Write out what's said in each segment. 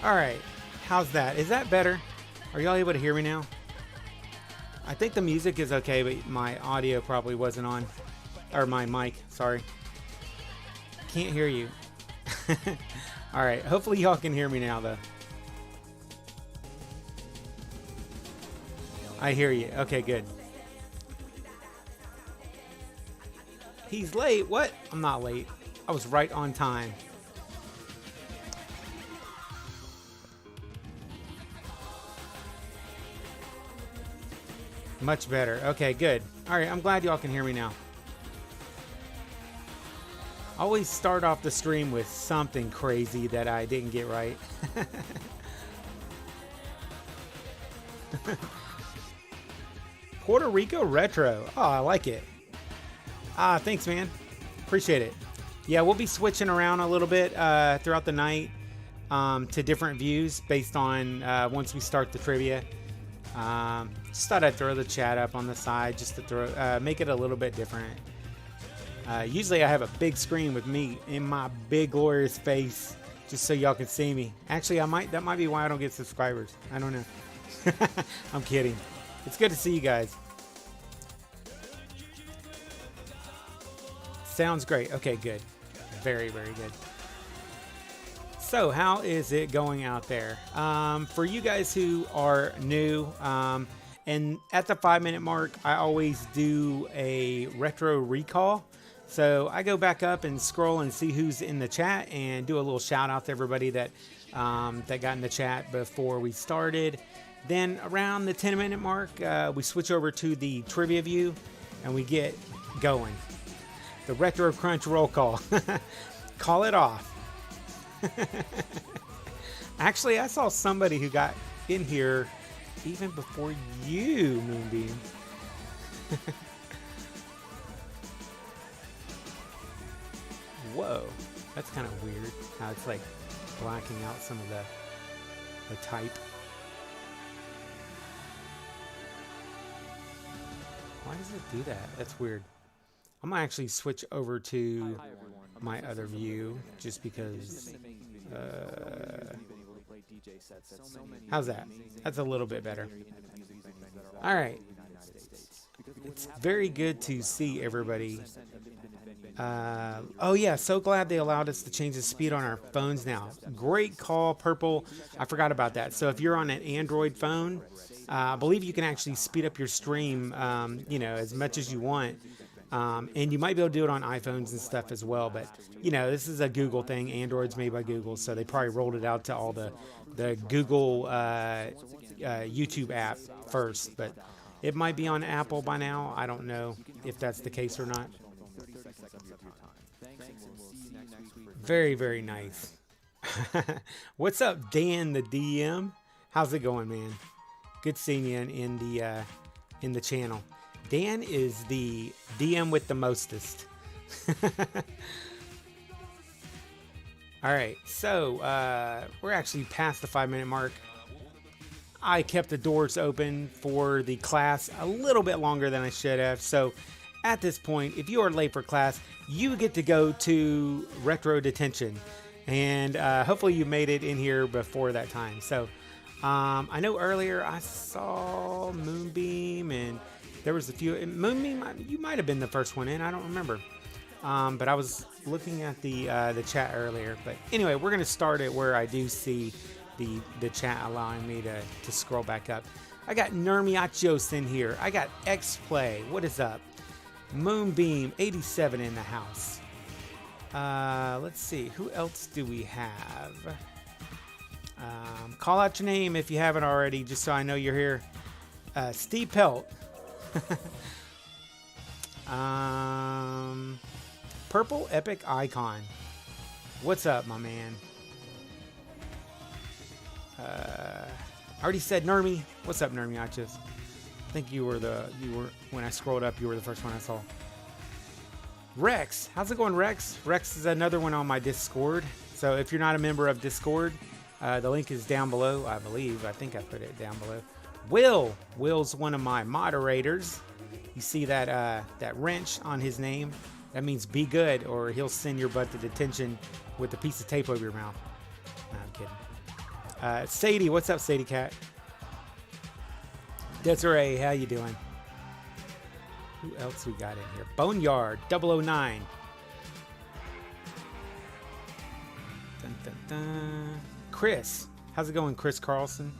All right. How's that? Is that better? Are y'all able to hear me now? I think the music is okay, but my audio probably wasn't on. Or my mic, sorry. Can't hear you. All right. Hopefully y'all can hear me now, though. I hear you. Okay, good. He's late. What? I'm not late. I was right on time. Much better. Okay, good. All right, I'm glad y'all can hear me now. Always start off the stream with something crazy that I didn't get right. Puerto Rico Retro. Oh, I like it. Thanks, man. Appreciate it. Yeah, we'll be switching around a little bit throughout the night to different views based on once we start the trivia. Just thought I'd throw the chat up on the side just to throw make it a little bit different. Usually I have a big screen with me in my big glorious face just so y'all can see me. Actually, that might be why I don't get subscribers. I don't know. I'm kidding. It's good to see you guys. Sounds great. Okay, good. Very, very good. So how is it going out there? For you guys who are new, and at the 5-minute mark, I always do a retro recall. So I go back up and scroll and see who's in the chat and do a little shout out to everybody that got in the chat before we started. Then around the 10-minute mark, we switch over to the trivia view and we get going. The Retro Crunch roll call. Call it off. Actually, I saw somebody who got in here even before you, Moonbeam. Whoa, that's kind of weird how it's like blacking out some of the type. Why does it do that? That's weird. I'm gonna actually switch over to my other view just because how's that? That's a little bit better. All right. It's very good to see everybody. Oh yeah, so glad they allowed us to change the speed on our phones now. Great call, Purple. I forgot about that. So if you're on an Android phone, I believe you can actually speed up your stream, as much as you want. And you might be able to do it on iPhones and stuff as well. But, this is a Google thing. Android's made by Google, so they probably rolled it out to all the Google YouTube app first. But it might be on Apple by now. I don't know if that's the case or not. Very, very nice. What's up, Dan the DM? How's it going, man? Good seeing you in the channel. Dan is the DM with the mostest. All right, so we're actually past the 5-minute mark. I kept the doors open for the class a little bit longer than I should have. So at this point, if you are late for class, you get to go to retro detention. And hopefully you made it in here before that time. So I know earlier I saw Moonbeam and there was a few. Moonbeam, you might have been the first one in. I don't remember. But I was looking at the chat earlier. But anyway, we're going to start it where I do see the chat allowing me to scroll back up. I got Nermiachos in here. I got X-Play. What is up? Moonbeam 87 in the house. Let's see. Who else do we have? Call out your name if you haven't already, just so I know you're here. Steve Pelt. Purple Epic Icon. What's up, my man? I already said Nermi. What's up, Nermiachos? I think you were when I scrolled up, you were the first one I saw. Rex, how's it going, Rex? Rex is another one on my Discord. So if you're not a member of Discord, the link is down below, I believe. I think I put it down below. Will's one of my moderators. You see that wrench on his name? That means be good, or he'll send your butt to detention with a piece of tape over your mouth. No, I'm kidding. Sadie, what's up, Sadie Cat? Desiree, how you doing? Who else we got in here? Boneyard, 009. Dun, dun, dun. Chris, how's it going, Chris Carlson?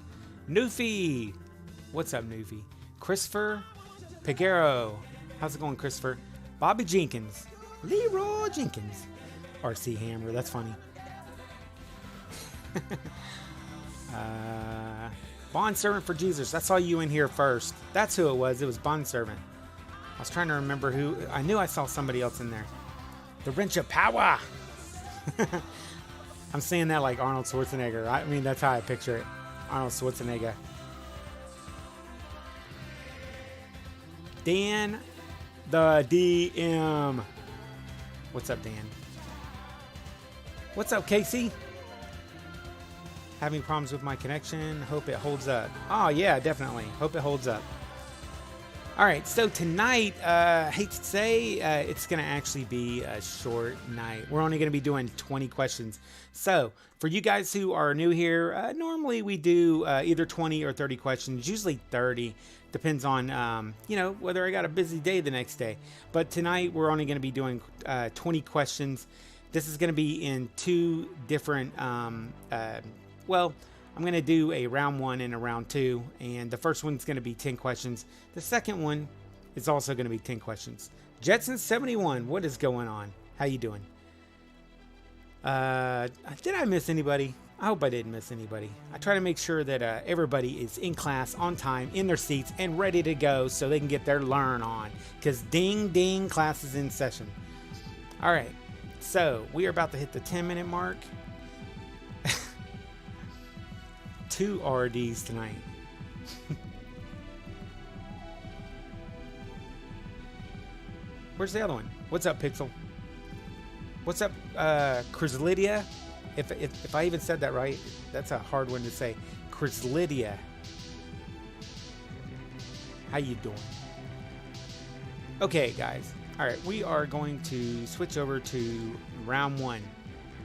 Newfie, what's up, Newfie? Christopher Piguero, how's it going, Christopher? Bobby Jenkins, Leroy Jenkins, RC Hammer, that's funny. Bond Servant for Jesus, I saw you in here first. That's who it was Bond Servant. I was trying to remember who. I knew I saw somebody else in there. The Wrench of Power. I'm saying that like Arnold Schwarzenegger. I mean, that's how I picture it. Arnold Schwarzenegger. Dan the DM. What's up, Dan? What's up, Casey? Having problems with my connection. Hope it holds up. Oh, yeah, definitely. Hope it holds up. All right, so tonight, hate to say, it's going to actually be a short night. We're only going to be doing 20 questions. So for you guys who are new here, normally we do either 20 or 30 questions, usually 30. Depends on, whether I got a busy day the next day. But tonight, we're only going to be doing 20 questions. This is going to be in two different, I'm going to do a round 1 and a round 2, and the first one's going to be 10 questions. The second one is also going to be 10 questions. Jetson71, what is going on? How you doing? Did I miss anybody? I hope I didn't miss anybody. I try to make sure that everybody is in class, on time, in their seats, and ready to go so they can get their learn on. Because ding, ding, class is in session. All right, so we are about to hit the 10-minute mark. 2 RDs tonight. Where's the other one? What's up, Pixel? What's up, Chryslidia? If I even said that right, that's a hard one to say. Chryslidia. How you doing? Okay, guys. All right, we are going to switch over to round 1.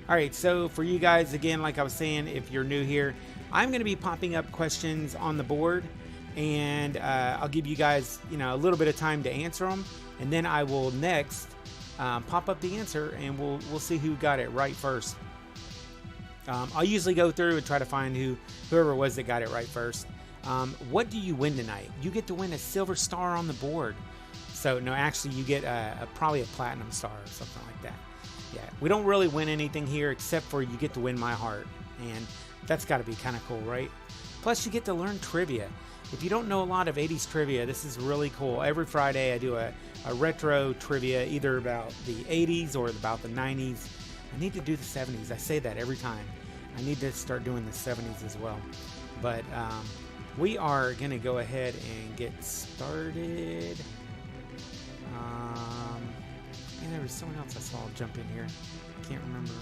All right, so for you guys, again, like I was saying, if you're new here, I'm going to be popping up questions on the board, and I'll give you guys, a little bit of time to answer them, and then I will next pop up the answer, and we'll see who got it right first. I'll usually go through and try to find whoever it was that got it right first. What do you win tonight? You get to win a silver star on the board. So no, actually, you get probably a platinum star or something like that. Yeah, we don't really win anything here except for you get to win my heart, and that's got to be kind of cool, right? Plus, you get to learn trivia. If you don't know a lot of 80s trivia, this is really cool. Every Friday, I do a retro trivia, either about the 80s or about the 90s. I need to do the 70s. I say that every time. I need to start doing the 70s as well. But we are going to go ahead and get started. And there was someone else I saw jump in here. Can't remember.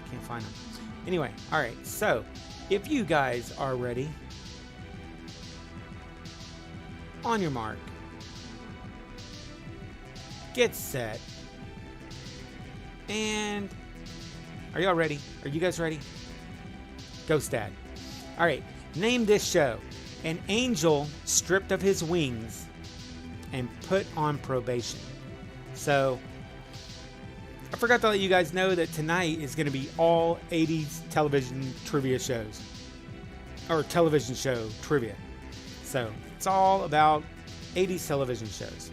Can't find them. Anyway, all right. So if you guys are ready, on your mark, get set, and are y'all ready? Are you guys ready? Go Stat. All right. Name this show. An angel stripped of his wings and put on probation. So I forgot to let you guys know that tonight is going to be all 80s television trivia shows, or television show trivia. So it's all about 80s television shows.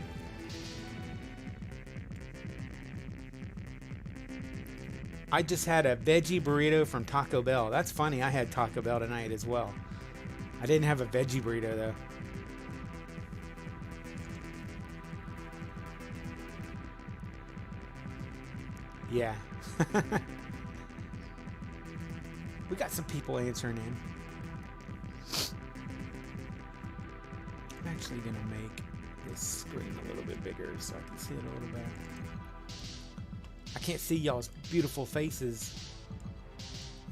I just had a veggie burrito from Taco Bell. That's funny. I had Taco Bell tonight as well. I didn't have a veggie burrito though. Yeah. We got some people answering in. I'm actually going to make this screen a little bit bigger so I can see it a little better. I can't see y'all's beautiful faces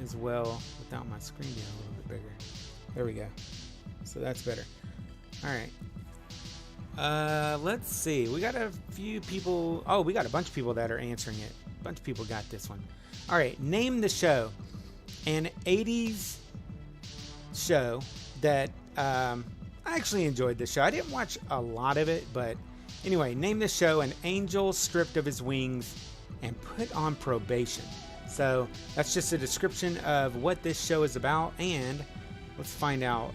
as well without my screen being a little bit bigger. There we go. So that's better. All right. Let's see. We got a few people. Oh, we got a bunch of people that are answering it. A bunch of people got this one. All right. Name the show. an 80s show that I actually enjoyed this show. I didn't watch a lot of it, but anyway, name this show An Angel Stripped of His Wings and Put on Probation. So that's just a description of what this show is about, and let's find out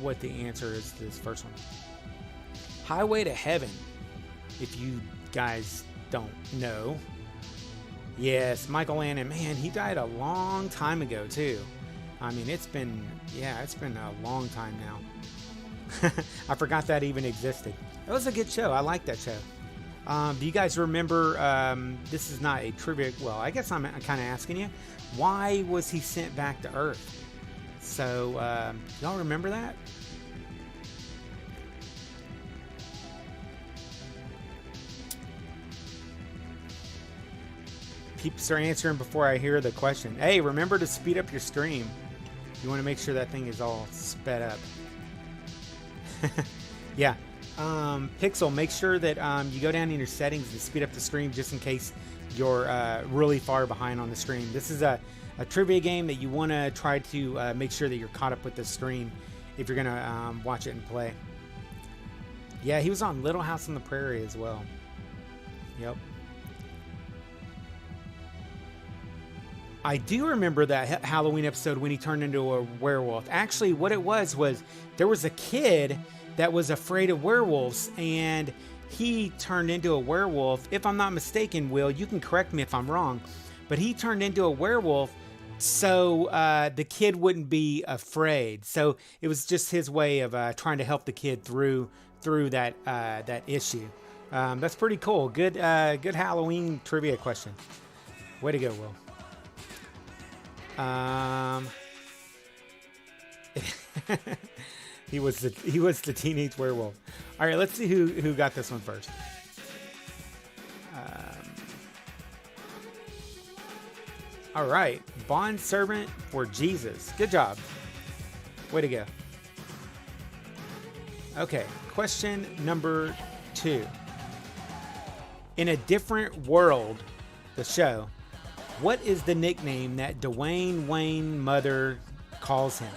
what the answer is to this first one. Highway to Heaven, if you guys don't know. Yes, Michael Landon, man, he died a long time ago too. I mean, it's been a long time now. I forgot that even existed. It was a good show. I like that show. Do you guys remember, this is not a trivia, well, I guess I'm kind of asking you, why was he sent back to Earth? So, y'all remember that? Peeps are answering before I hear the question. Hey, remember to speed up your stream. You want to make sure that thing is all sped up. Yeah. Pixel, make sure that you go down in your settings to speed up the stream just in case you're really far behind on the stream. This is a trivia game that you want to try to make sure that you're caught up with the stream if you're going to watch it and play. Yeah, he was on Little House on the Prairie as well. Yep. I do remember that Halloween episode when he turned into a werewolf. Actually, what it was there was a kid that was afraid of werewolves, and he turned into a werewolf. If I'm not mistaken, Will, you can correct me if I'm wrong, but he turned into a werewolf so the kid wouldn't be afraid. So it was just his way of trying to help the kid through that issue. That's pretty cool. Good Halloween trivia question. Way to go, Will. He was the teenage werewolf. All right, let's see who got this one first. All right, bond servant for Jesus. Good job. Way to go. Okay, question number 2. In a Different World, the show, what is the nickname that Dwayne Wayne's mother calls him?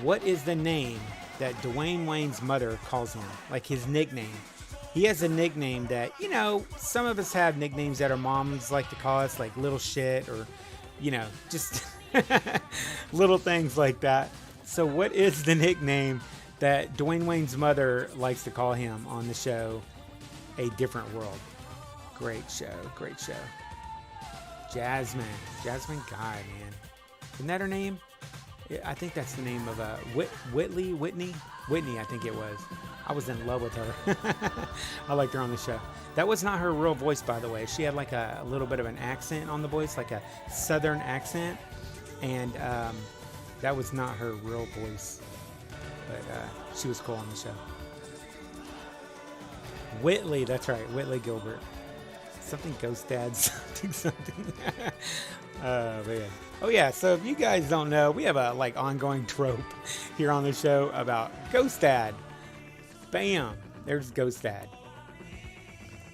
What is the name that Dwayne Wayne's mother calls him? Like his nickname. He has a nickname that, some of us have nicknames that our moms like to call us, like little shit or, just little things like that. So what is the nickname that Dwayne Wayne's mother likes to call him on the show A Different World? Great show. Jasmine Guy, man. Isn't that her name? I think that's the name of Whitney, I think it was. I was in love with her. I liked her on the show. That was not her real voice, by the way. She had like a little bit of an accent on the voice, like a southern accent. And that was not her real voice. But she was cool on the show. Whitley, that's right. Whitley Gilbert. Something Ghost Dad, something. Man. Oh yeah, so if you guys don't know, we have a ongoing trope here on the show about Ghost Dad. Bam, there's Ghost Dad.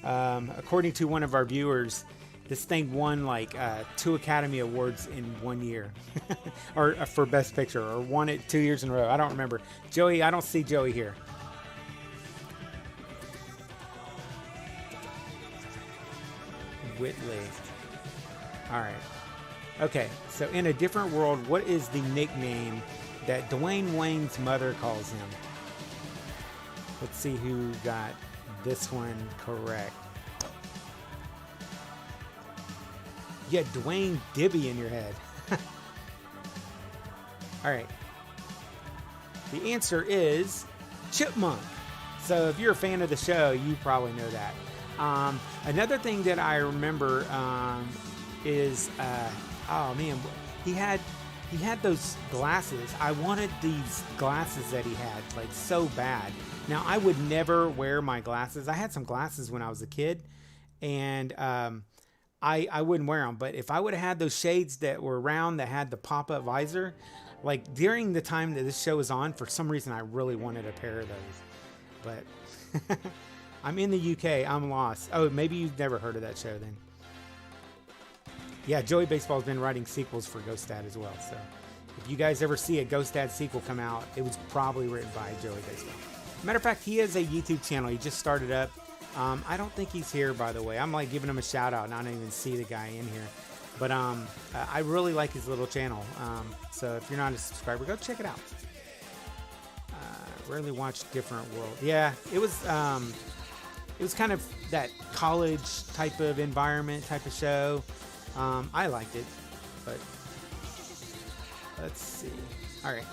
According to one of our viewers, this thing won 2 Academy Awards in 1 year, or for Best Picture, or won it 2 years in a row. I don't remember. Joey, I don't see Joey here. Whitley. All right. Okay, so in a different world, what is the nickname that Dwayne Wayne's mother calls him? Let's see who got this one correct. You had Dwayne Dibby in your head. All right. The answer is Chipmunk. So if you're a fan of the show, you probably know that. Another thing that I remember is, oh man, he had those glasses. I wanted these glasses that he had so bad. Now I would never wear my glasses. I had some glasses when I was a kid, and I wouldn't wear them. But if I would have had those shades that were round that had the pop-up visor, during the time that this show was on, for some reason I really wanted a pair of those. But I'm in the UK. I'm lost. Oh, maybe you've never heard of that show then. Yeah, Joey Baseball's been writing sequels for Ghost Dad as well. So if you guys ever see a Ghost Dad sequel come out, it was probably written by Joey Baseball. Matter of fact, he has a YouTube channel. He just started up. I don't think he's here, by the way. I'm like giving him a shout out, and I don't even see the guy in here. But I really like his little channel. So if you're not a subscriber, go check it out. Rarely watch Different World. Yeah, it was kind of that college type of environment type of show. I liked it, but let's see. All right,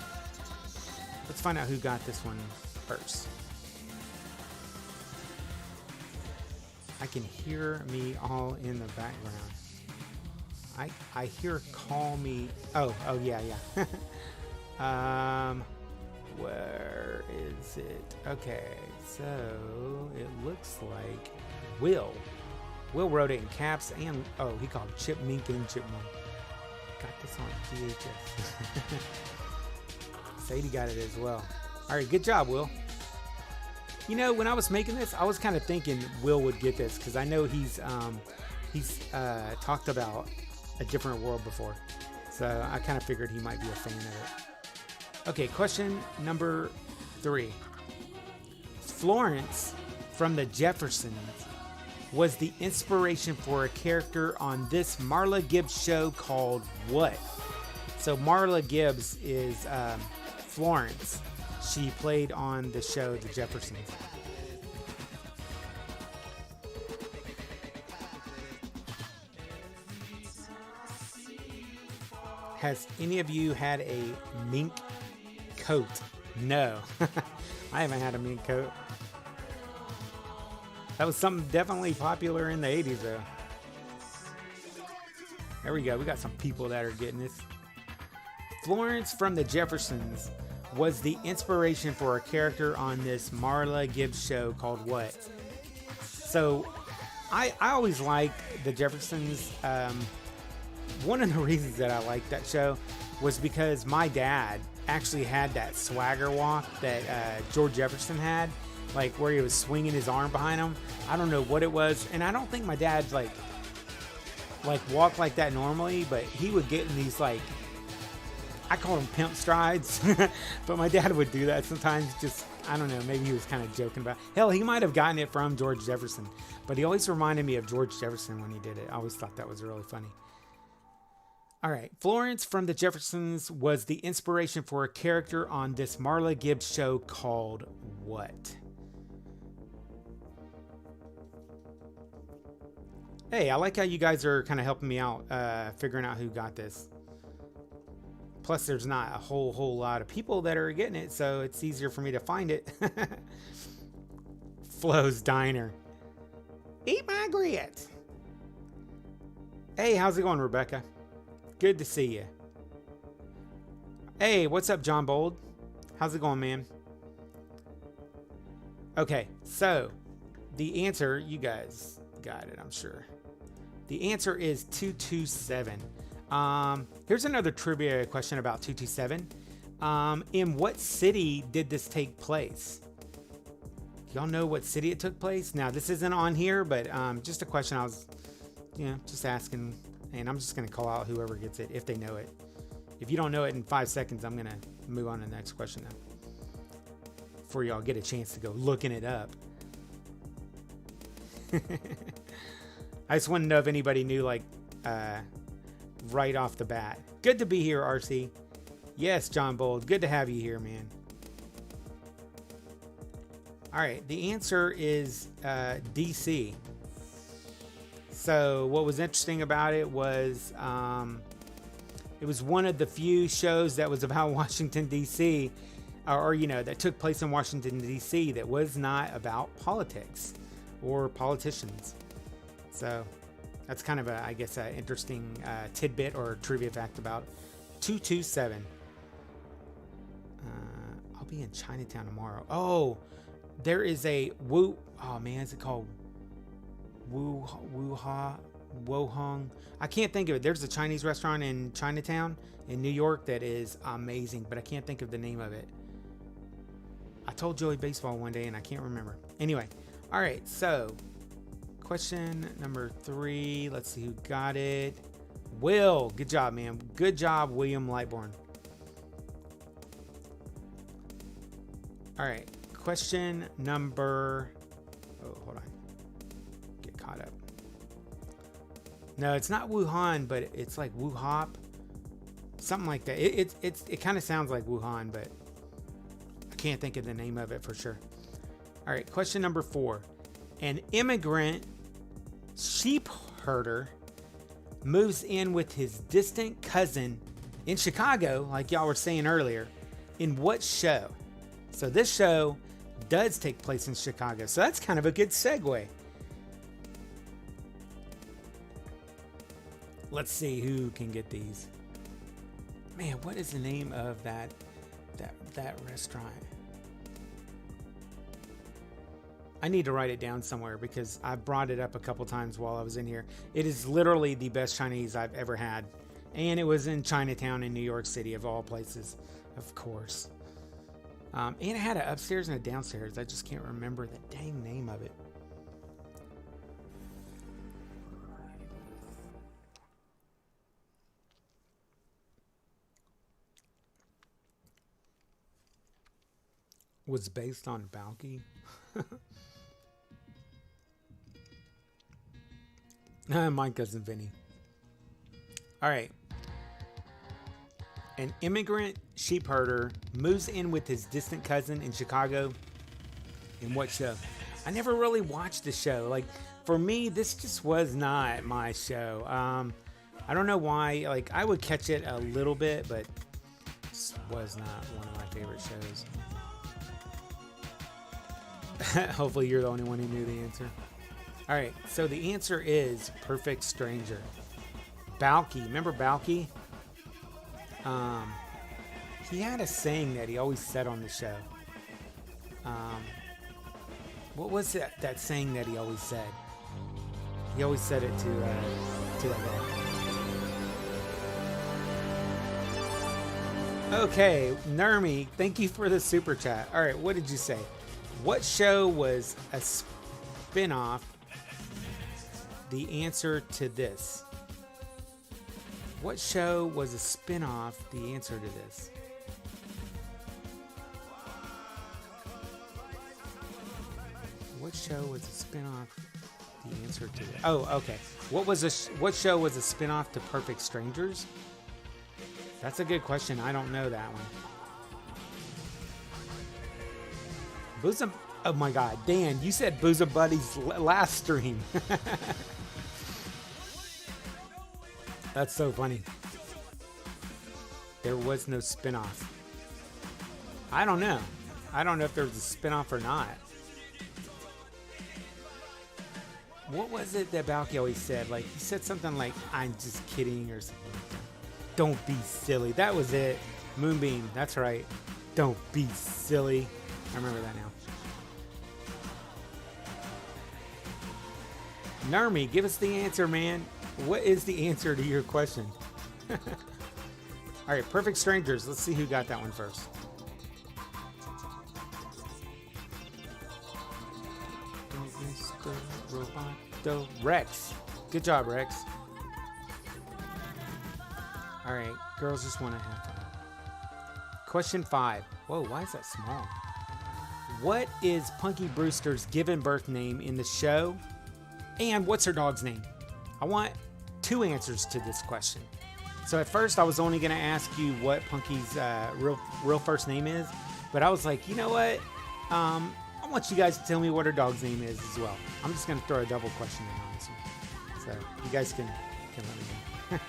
let's find out who got this one first. I can hear me all in the background. I hear call me. Oh yeah. Where is it? Okay, so it looks like Will wrote it in caps, and he called Chip Mink and Chipmunk. Got this on PHS. Sadie got it as well. All right, good job, Will. You know, when I was making this, I was kind of thinking Will would get this because I know he's talked about A Different World before, so I kind of figured he might be a fan of it. Okay, question number 3. Florence from the Jeffersons was the inspiration for a character on this Marla Gibbs show called what? So Marla Gibbs is Florence. She played on the show The Jeffersons. Has any of you had a mink coat? No. I haven't had a mink coat. That was something definitely popular in the 80s though. There we go. We got some people that are getting this. Florence from the Jeffersons was the inspiration for a character on this Marla Gibbs show called what? So I always liked the Jeffersons. One of the reasons that I liked that show was because my dad actually had that swagger walk that George Jefferson had, like where he was swinging his arm behind him. I don't know what it was, and I don't think my dad like walked like that normally, but he would get in these like, I call them pimp strides, but my dad would do that sometimes. Just, I don't know, maybe he was kind of joking about it. Hell, he might have gotten it from George Jefferson, but he always reminded me of George Jefferson when he did it. I always thought that was really funny. All right, Florence from the Jeffersons was the inspiration for a character on this Marla Gibbs show called what? Hey, I like how you guys are kind of helping me out, figuring out who got this. Plus, there's not a whole lot of people that are getting it, so it's easier for me to find it. Flo's Diner. Eat my grits. Hey, how's it going, Rebecca? Good to see you. Hey, what's up, John Bold? How's it going, man? Okay, so the answer, you guys got it, I'm sure. The answer is 227. Here's another trivia question about 227. In what city did this take place? Y'all know what city it took place? Now, this isn't on here, but just a question I was, just asking. And I'm just going to call out whoever gets it if they know it. If you don't know it in 5 seconds, I'm going to move on to the next question now. Before y'all get a chance to go looking it up. I just want to know if anybody knew, like, right off the bat. Good to be here, RC. Yes, John Bold. Good to have you here, man. All right. The answer is DC. So what was interesting about it was it was one of the few shows that was about Washington, D.C., or that took place in Washington, D.C. that was not about politics or politicians. So that's kind of an interesting tidbit or trivia fact about 227. I'll be in Chinatown tomorrow. Oh, there is a is it called Wohong? I can't think of it. There's a Chinese restaurant in Chinatown in New York that is amazing, but I can't think of the name of it. I told Joey Baseball one day and I can't remember. Anyway, all right, so question number 3. Let's see who got it. Will, good job, man. Good job, William Lightbourne. All right, question number... Oh, hold on. Get caught up. No, it's not Wuhan, but it's like Wuhop. Something like that. It kind of sounds like Wuhan, but I can't think of the name of it for sure. All right, question number 4. An immigrant sheep herder moves in with his distant cousin in Chicago, like y'all were saying earlier, in what show? So this show does take place in Chicago, so that's kind of a good segue. Let's see who can get these. Man, what is the name of that restaurant? I need to write it down somewhere because I brought it up a couple times while I was in here. It is literally the best Chinese I've ever had. And it was in Chinatown in New York City, of all places, of course. And it had an upstairs and a downstairs. I just can't remember the dang name of it. Was based on Balky. My cousin Vinny. All right. An immigrant sheep herder moves in with his distant cousin in Chicago. In what show? I never really watched the show. Like, for me, this just was not my show. I don't know why. Like, I would catch it a little bit, but this was not one of my favorite shows. Hopefully you're the only one who knew the answer. All right, so the answer is Perfect Stranger. Balky, remember Balky? He had a saying that he always said on the show. What was that saying that he always said? He always said it to that guy. Okay, Nermi, thank you for the super chat. All right, what did you say? What show was a spin-off? The answer to this. What show was a spin-off? The answer to this. What show was a spin-off? The answer to this. Oh, okay. What show was a spin-off to Perfect Strangers? That's a good question. I don't know that one. Bosom. Oh my God, Dan, you said Bosom Buddies last stream. That's so funny. There was no spinoff. I don't know. I don't know if there was a spinoff or not. What was it that Balky always said? Like, he said something like, "I'm just kidding," or something like that. Don't be silly. That was it. Moonbeam. That's right. Don't be silly. I remember that now. Narmi, give us the answer, man. What is the answer to your question? All right, Perfect Strangers. Let's see who got that one first. Rex. Good job, Rex. All right, girls just want to have fun. Question 5. Whoa, why is that small? What is Punky Brewster's given birth name in the show? And what's her dog's name? I want 2 answers to this question. So at first I was only going to ask you what Punky's real first name is, but I was like, you know what? I want you guys to tell me what her dog's name is as well. I'm just going to throw a double question in on this one. So you guys can let me know.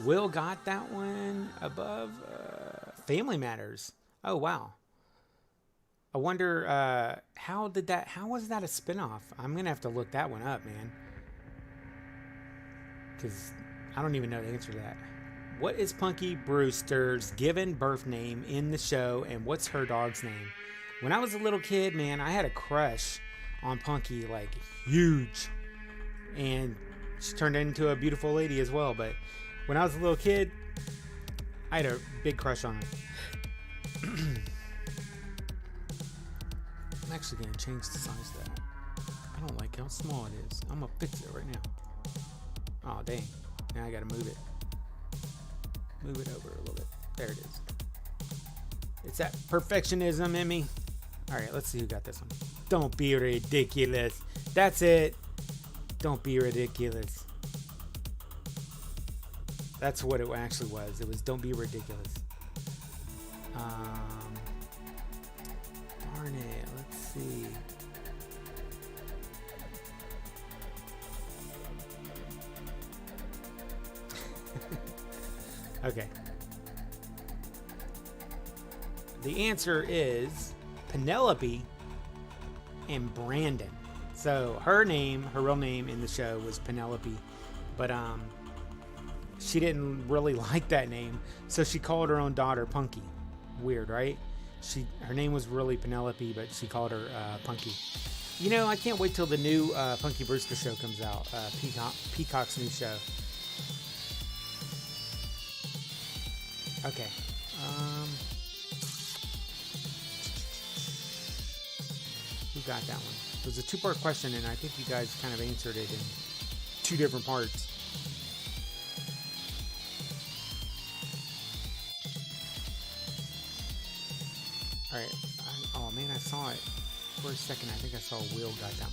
Will got that one above Family Matters. Oh, wow. I wonder, how was that a spinoff? I'm going to have to look that one up, man. Because I don't even know the answer to that. What is Punky Brewster's given birth name in the show, and what's her dog's name? When I was a little kid, man, I had a crush on Punky, like, huge. And she turned into a beautiful lady as well, but when I was a little kid, I had a big crush on her. I'm actually going to change the size of that. I don't like how small it is. I'm going to fix it right now. Oh, dang. Now I got to move it. Move it over a little bit. There it is. It's that perfectionism in me. All right, let's see who got this one. Don't be ridiculous. That's it. Don't be ridiculous. That's what it actually was. It was don't be ridiculous. Darn it. Let's see. Okay. The answer is Penelope and Brandon. So her name, her real name in the show was Penelope, but she didn't really like that name, so she called her own daughter Punky. Weird, right? Her name was really Penelope, but she called her Punky. You know, I can't wait till the new Punky Brewster show comes out. Peacock's new show. Okay. Who got that one? It was a two-part question, and I think you guys kind of answered it in two different parts. Alright. Oh, man, I saw it. For a second, I think I saw Will got that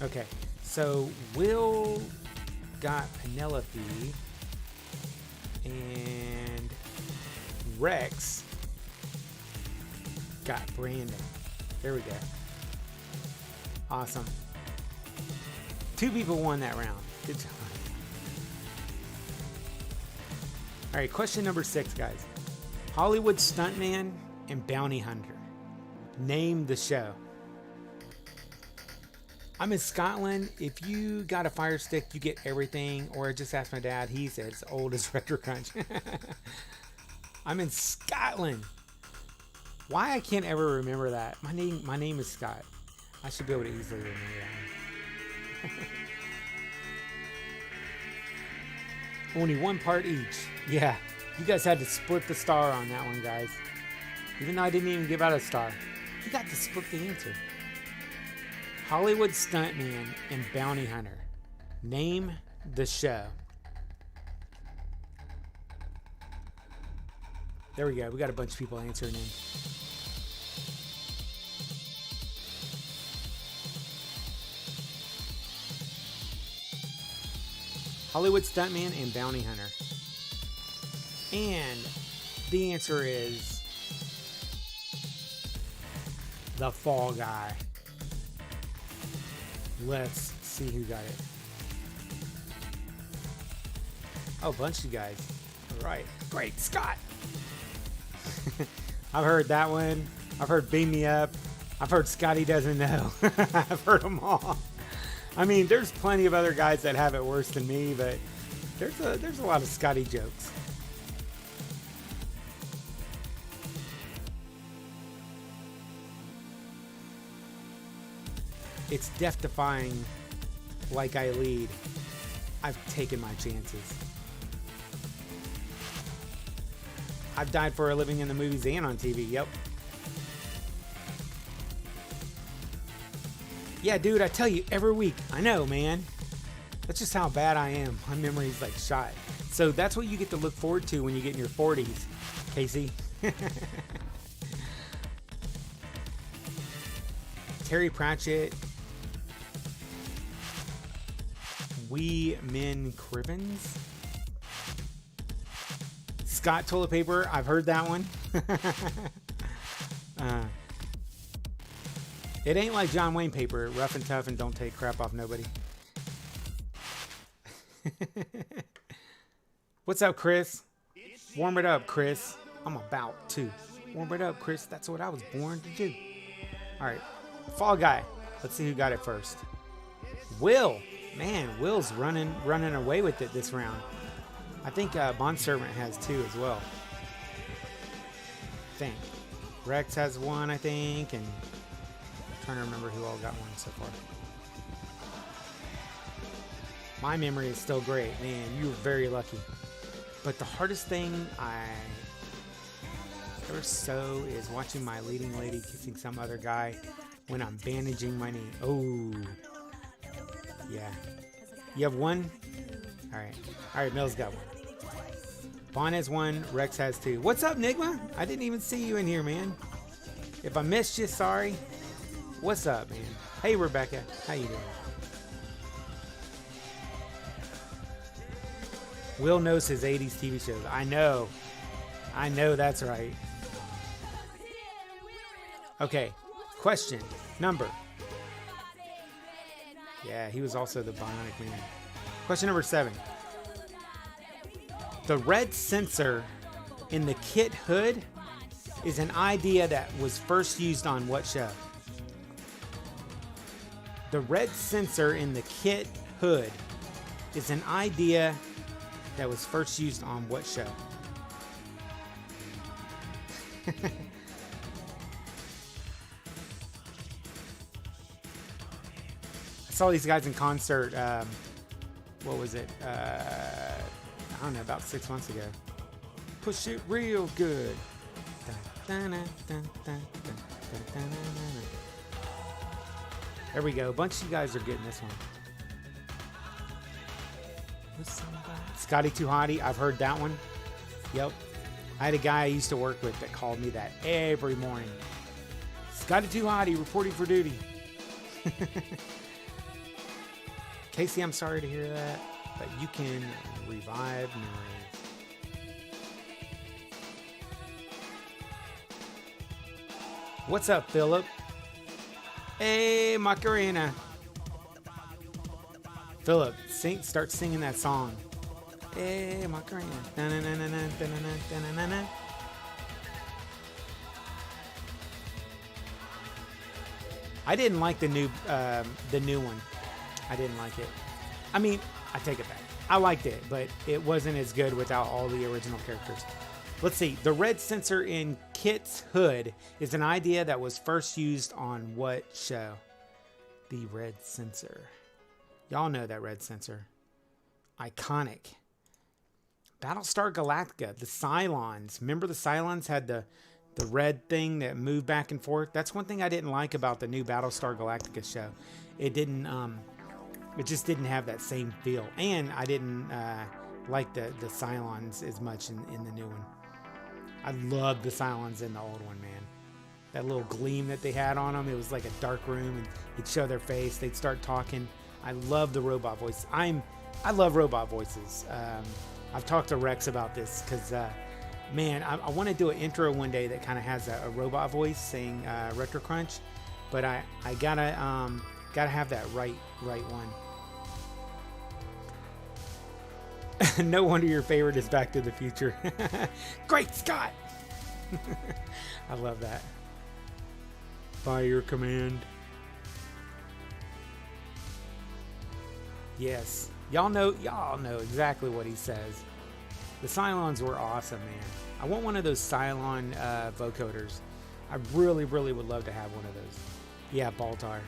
one. Okay. So, Will got Penelope, and Rex got Brandon. There we go. Awesome. 2 people won that round. Good job. All right, question number 6, guys. Hollywood stuntman and bounty hunter. Name the show. I'm in Scotland. If you got a fire stick, you get everything. Or I just asked my dad. He said it's old as Retro Crunch. I'm in Scotland. Why I can't ever remember that. My name is Scott. I should be able to easily remember that one. Only 1 part each. Yeah, you guys had to split the star on that one, guys. Even though I didn't even give out a star. You got to split the answer. Hollywood stuntman and bounty hunter. Name the show. There we go. We got a bunch of people answering in. Hollywood stuntman and bounty hunter. And the answer is The Fall Guy. Let's see who got it. Oh, a bunch of you guys. All right. Great. Scott. I've heard that one. I've heard Beam Me Up. I've heard Scotty Doesn't Know. I've heard them all. I mean, there's plenty of other guys that have it worse than me, but there's a lot of Scotty jokes. It's death-defying, like I lead. I've taken my chances. I've died for a living in the movies and on TV, yep. Yeah, dude, I tell you, every week. I know, man. That's just how bad I am. My memory's like shot. So that's what you get to look forward to when you get in your 40s, Casey. Terry Pratchett. Wee Men Crivens. Scott Toilet Paper. I've heard that one. It ain't like John Wayne paper. Rough and tough and don't take crap off nobody. What's up, Chris? Warm it up, Chris. I'm about to. Warm it up, Chris. That's what I was born to do. All right. Fall Guy. Let's see who got it first. Will. Man, Will's running away with it this round. I think Bond Servant has 2 as well. I think. Rex has 1, I think, and I'm trying to remember who all got 1 so far. My memory is still great. Man, you were very lucky. But the hardest thing I ever sew is watching my leading lady kissing some other guy when I'm bandaging my knee. Oh, yeah. You have one? All right, Mills got one. Vaughn has one, Rex has two. What's up, Nigma? I didn't even see you in here, man. If I missed you, sorry. What's up, man? Hey, Rebecca. How you doing? Will knows his 80s TV shows. I know. That's right. Okay. Question. Number. Yeah, he was also the Bionic Man. Question number 7. The red sensor in the kit hood is an idea that was first used on what show? The red sensor in the kit hood is an idea that was first used on what show? I saw these guys in concert. What was it? I don't know, about 6 months ago. Push it real good. There we go. A bunch of you guys are getting this one. Scotty Too Hottie. I've heard that one. Yep. I had a guy I used to work with that called me that every morning. Scotty Too Hottie reporting for duty. Casey, I'm sorry to hear that, but you can revive memories. What's up, Philip? Hey, Macarena. Philip, start singing that song. Hey, Macarena. I didn't like the new one. I didn't like it. I mean, I take it back. I liked it, but it wasn't as good without all the original characters. Let's see. The red sensor in Kit's hood is an idea that was first used on what show? The red sensor. Y'all know that red sensor. Iconic. Battlestar Galactica. The Cylons. Remember the Cylons had the red thing that moved back and forth? That's one thing I didn't like about the new Battlestar Galactica show. It didn't... It just didn't have that same feel. And I didn't like the Cylons as much in the new one. I loved the Cylons in the old one, man. That little gleam that they had on them. It was like a dark room, and you'd show their face. They'd start talking. I love the robot voice. I love robot voices. I've talked to Rex about this because, man, I want to do an intro one day that kind of has a robot voice saying Retro Crunch. But I gotta have that right one. No wonder your favorite is Back to the Future. Great Scott! I love that. By your command. Yes. Y'all know exactly what he says. The Cylons were awesome, man. I want one of those Cylon vocoders. I really, really would love to have one of those. Yeah, Baltar.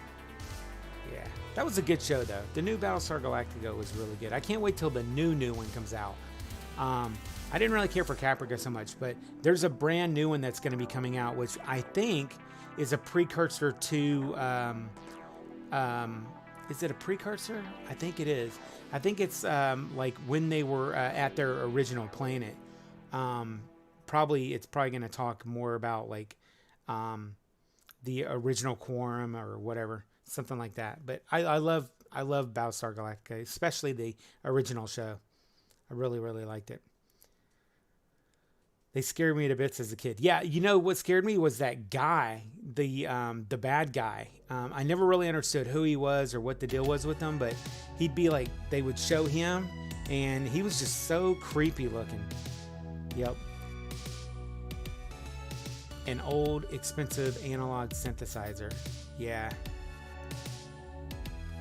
Yeah, that was a good show, though. The new Battlestar Galactica was really good. I can't wait till the new one comes out. I didn't really care for Caprica so much, but there's a brand new one that's going to be coming out, which I think is a precursor to... is it a precursor? I think it is. I think it's like when they were at their original planet. It's probably going to talk more about like the original quorum or whatever. Something like that. But I love Battlestar Galactica, especially the original show. I really, really liked it. They scared me to bits as a kid. Yeah, you know what scared me was that guy, the bad guy. I never really understood who he was or what the deal was with him, but he'd be like, they would show him, and he was just so creepy looking. Yep. An old, expensive analog synthesizer. Yeah.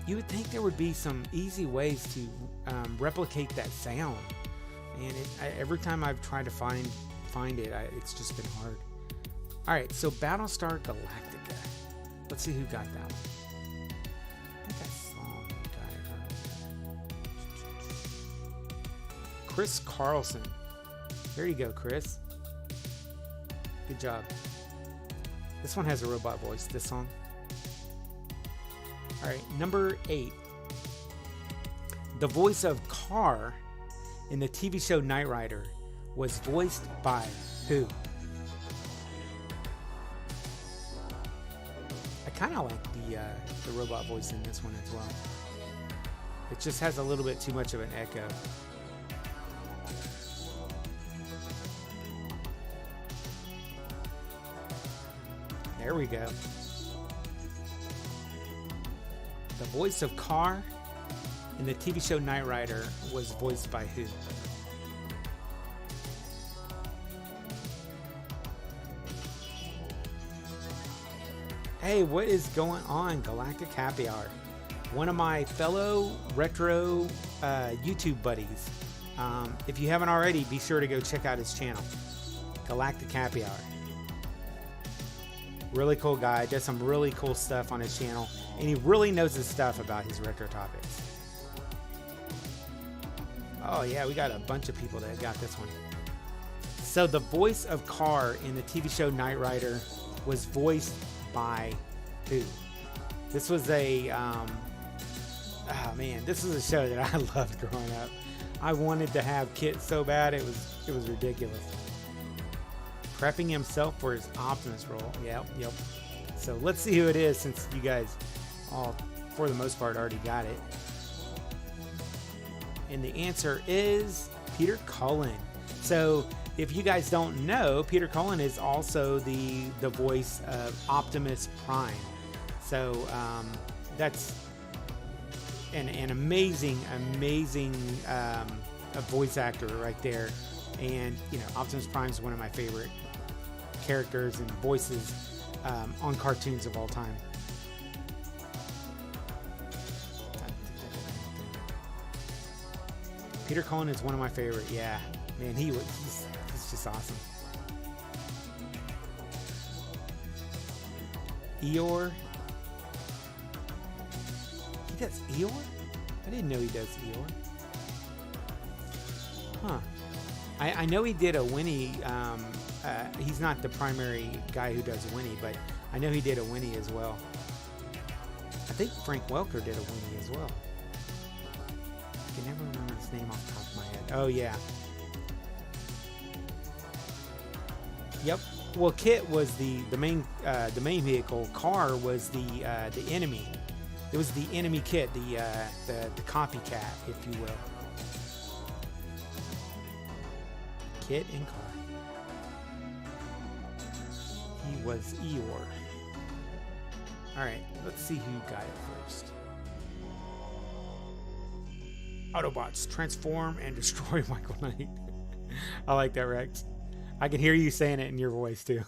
You would think there would be some easy ways to replicate that sound. And every time I've tried to find it, it's just been hard. All right, so Battlestar Galactica. Let's see who got that one. I think I saw who got it earlier. Chris Carlson. There you go, Chris. Good job. This one has a robot voice, this song. All right, number 8. The voice of Carr in the TV show Knight Rider was voiced by who? I kind of like the robot voice in this one as well. It just has a little bit too much of an echo. There we go. The voice of Carr in the TV show Knight Rider was voiced by who? Hey, what is going on? Galactic Happy Hour. One of my fellow retro YouTube buddies. If you haven't already, be sure to go check out his channel. Galactic Happy Hour. Really cool guy. Does some really cool stuff on his channel. And he really knows his stuff about his retro topics. Oh yeah, we got a bunch of people that got this one. So the voice of Carr in the TV show Knight Rider was voiced by who? This was a, oh man, this was a show that I loved growing up. I wanted to have Kit so bad, it was ridiculous. Prepping himself for his Optimus role. Yep. So let's see who it is, since you guys all, for the most part, already got it. And the answer is Peter Cullen. So if you guys don't know, Peter Cullen is also the voice of Optimus Prime. So that's an amazing voice actor right there. And you know, Optimus Prime is one of my favorite characters and voices on cartoons of all time. Peter Cullen is one of my favorite. Yeah, man, he's just awesome. Eeyore. He does Eeyore? I didn't know he does Eeyore. Huh. I know he did a Winnie. He's not the primary guy who does Winnie, but I know he did a Winnie as well. I think Frank Welker did a Winnie as well. I can never remember his name off the top of my head. Oh yeah. Yep. Well, Kit was the main vehicle. Carr was the enemy. It was the enemy Kit, the copycat, if you will. Kit and Carr. He was Eeyore. All right, let's see who got it first. Autobots, transform and destroy Michael Knight. I like that, Rex. I can hear you saying it in your voice, too.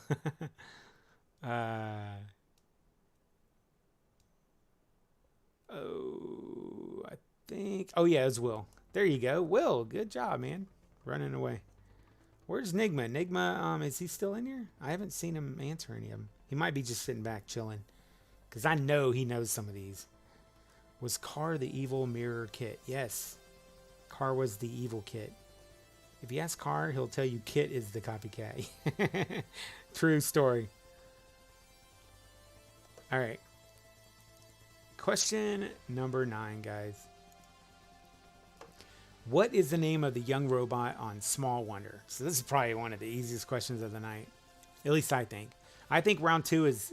Oh, I think... Oh, yeah, it's Will. There you go. Will, good job, man. Running away. Where's Nigma? Nigma, is he still in here? I haven't seen him answer any of them. He might be just sitting back chilling. Because I know he knows some of these. Was Carr the evil mirror Kit? Yes. Carr was the evil Kit. If you ask Carr, he'll tell you Kit is the copycat. True story. All right. Question number 9, guys. What is the name of the young robot on Small Wonder? So this is probably one of the easiest questions of the night. At least I think. I think round 2 is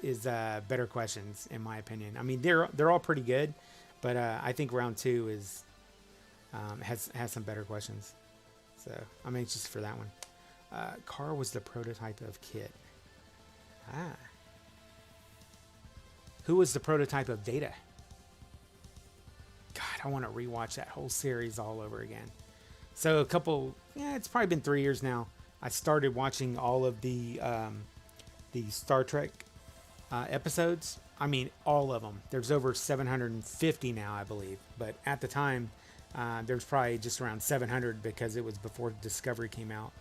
better questions, in my opinion. I mean, they're all pretty good, but I think round 2 is has some better questions. So I'm anxious for that one. Carr was the prototype of Kit. Who was the prototype of Data? God, I want to rewatch that whole series all over again. So it's probably been 3 years now. I started watching all of the Star Trek episodes. I mean, all of them. There's over 750 now, I believe. But at the time, there's probably just around 700 because it was before Discovery came out.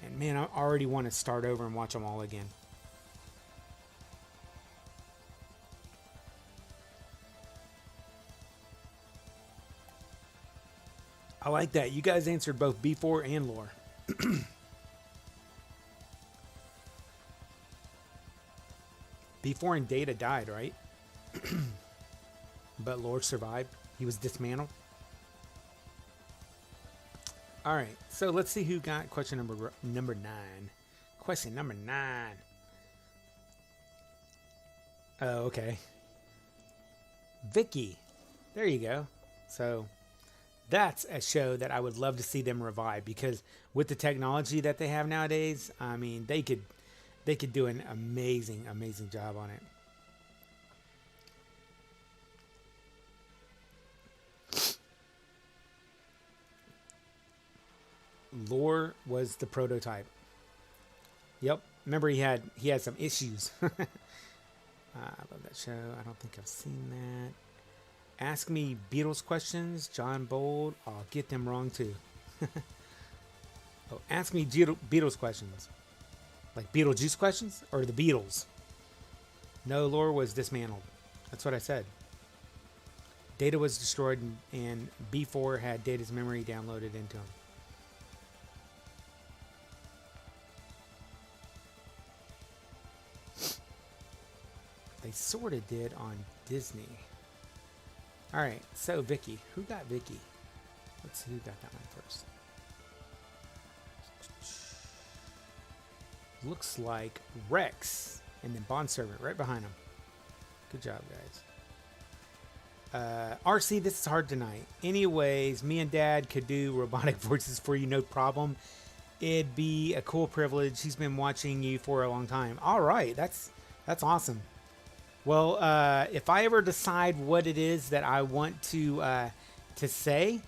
And man, I already want to start over and watch them all again. I like that. You guys answered both B4 and lore. B4 and Data died, right? But Lore survived. He was dismantled. All right, so let's see who got question number 9. Question number 9. Oh, okay. Vicky. There you go. So that's a show that I would love to see them revive, because with the technology that they have nowadays, I mean, they could do an amazing job on it. Lore was the prototype. Yep. Remember, he had some issues. I love that show. I don't think I've seen that. Ask me Beatles questions. John Bold. I'll get them wrong too. Oh, ask me Beatles questions. Like Beetlejuice questions or the Beatles? No, Lore was dismantled. That's what I said. Data was destroyed, and B4 had Data's memory downloaded into him. They sort of did on Disney. All right, so Vicky. Who got Vicky? Let's see who got that one first. Looks like Rex and then Bond Servant right behind him. Good job, guys. RC, this is hard tonight. Anyways, me and Dad could do robotic voices for you, no problem. It'd be a cool privilege. He's been watching you for a long time. All right, that's awesome. Well, if I ever decide what it is that I want to say,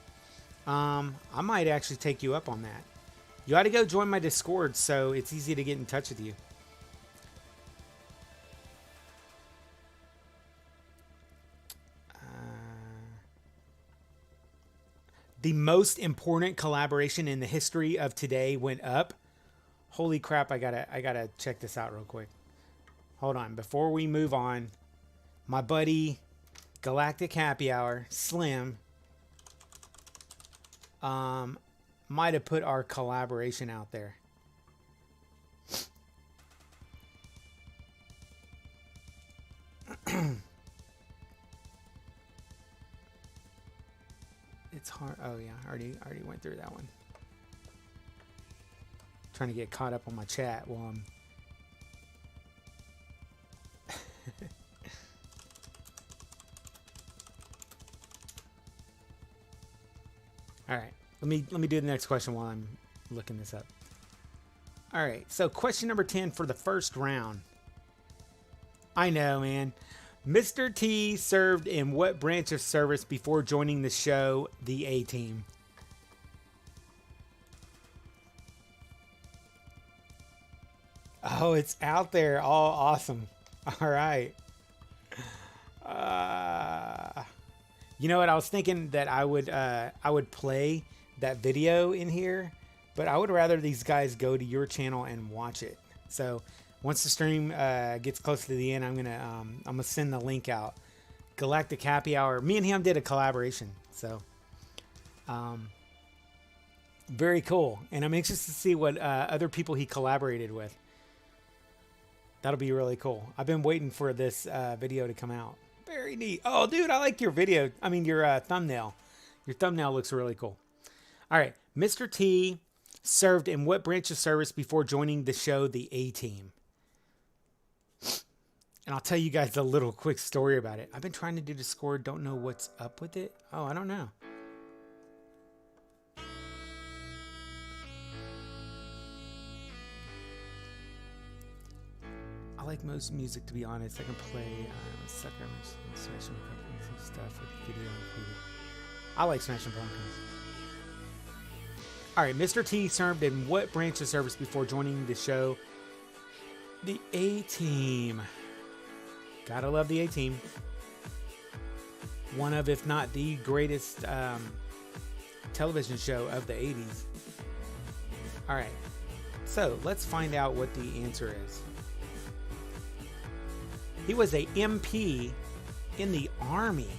I might actually take you up on that. You ought to go join my Discord, so it's easy to get in touch with you. The most important collaboration in the history of today went up. Holy crap! I gotta check this out real quick. Hold on, before we move on, my buddy Galactic Happy Hour, Slim, might have put our collaboration out there. It's hard. Oh yeah, I already went through that one. Trying to get caught up on my chat while I'm all right, let me do the next question while I'm looking this up. All right, so question number 10 for the first round. I know, man. Mr. T served in what branch of service before joining the show, the A-Team? Oh, it's out there. Oh, awesome. All right. You know what? I was thinking that I would play that video in here, but I would rather these guys go to your channel and watch it. So once the stream gets close to the end, I'm gonna send the link out. Galactic Happy Hour. Me and him did a collaboration, so very cool. And I'm anxious to see what other people he collaborated with. That'll be really cool. I've been waiting for this video to come out. Very neat. Oh, dude, I like your video. I mean, your thumbnail. Your thumbnail looks really cool. All right. Mr. T served in what branch of service before joining the show, the A-Team? And I'll tell you guys a little quick story about it. I've been trying to do Discord. Don't know what's up with it. Oh, I don't know. I like most music, to be honest. I can play Sucker and Smashing Pumpkins and stuff with video included. I like Smashing Pumpkins. All right, Mr. T served in what branch of service before joining the show? The A-Team. Gotta love the A-Team. One of, if not the greatest television show of the 80s. All right, so let's find out what the answer is. He was a MP in the Army.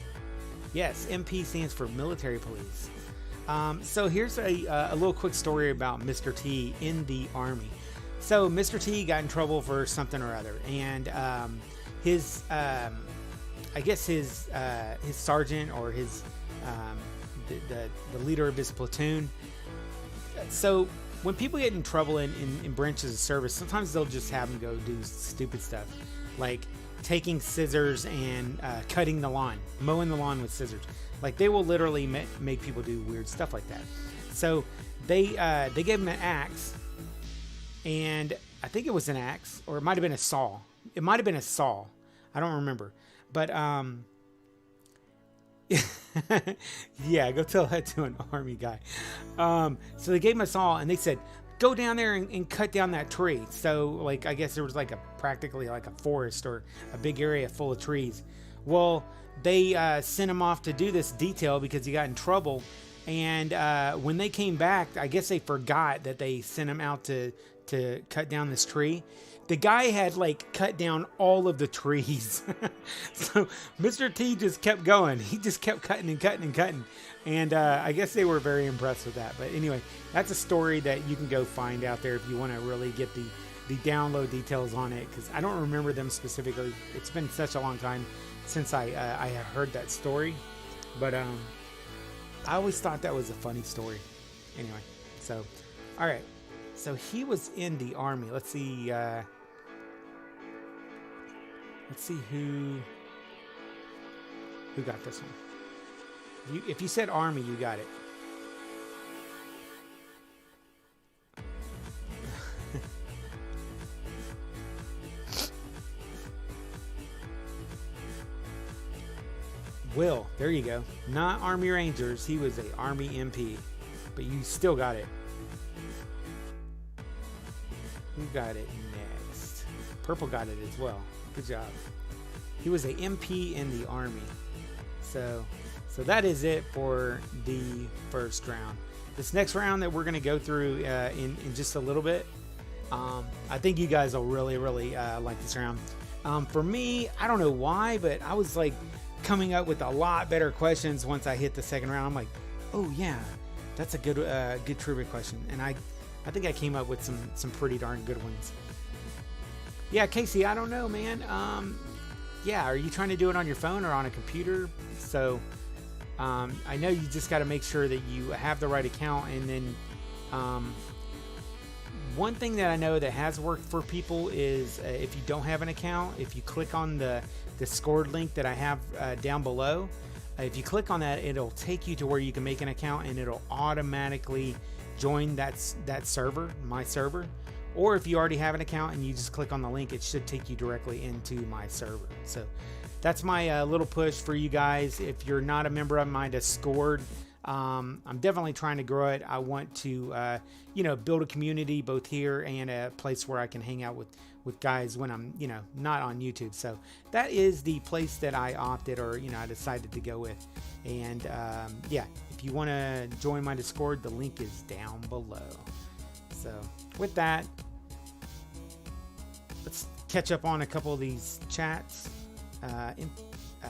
Yes, MP stands for Military Police. So here's a little quick story about Mr. T in the Army. So Mr. T got in trouble for something or other, and his I guess his sergeant or his the leader of his platoon. So when people get in trouble in branches of service, sometimes they'll just have them go do stupid stuff, like taking scissors and cutting the lawn, mowing the lawn with scissors. Like they will literally make people do weird stuff like that. So they gave him an axe, and I think it was an axe, or it might have been a saw. It might have been a saw. I don't remember. But yeah, go tell that to an army guy. So they gave him a saw, and they said, go down there and cut down that tree. So like, I guess there was like practically like a forest or a big area full of trees. Well, they sent him off to do this detail because he got in trouble. And when they came back, I guess they forgot that they sent him out to cut down this tree. The guy had like cut down all of the trees. So Mr. T just kept going. He just kept cutting and cutting and cutting. And I guess they were very impressed with that. But anyway, that's a story that you can go find out there if you want to really get the download details on it. Because I don't remember them specifically. It's been such a long time since I have heard that story. But I always thought that was a funny story. Anyway, so, all right. So he was in the army. Let's see who got this one. If you said army, you got it. Will, there you go. Not Army Rangers. He was a Army MP, but you still got it. Who got it next? Purple got it as well. Good job. He was a MP in the Army. So that is it for the first round. This next round that we're going to go through in just a little bit, I think you guys will really like this round. For me, I don't know why, but I was like coming up with a lot better questions once I hit the second round. I'm like, oh yeah, that's a good trivia question, and I think I came up with some pretty darn good ones. Yeah, Casey, I don't know, man. Yeah, are you trying to do it on your phone or on a computer? So I know you just got to make sure that you have the right account. And then one thing that I know that has worked for people is if you don't have an account, if you click on the Discord link that I have down below, if you click on that, it'll take you to where you can make an account, and it'll automatically join that server, my server. Or if you already have an account and you just click on the link, it should take you directly into my server. So that's my little push for you guys. If you're not a member of my Discord, I'm definitely trying to grow it. I want to, build a community both here and a place where I can hang out with guys when I'm, not on YouTube. So that is the place that I opted, or, I decided to go with. And yeah, if you want to join my Discord, the link is down below. So with that, let's catch up on a couple of these chats.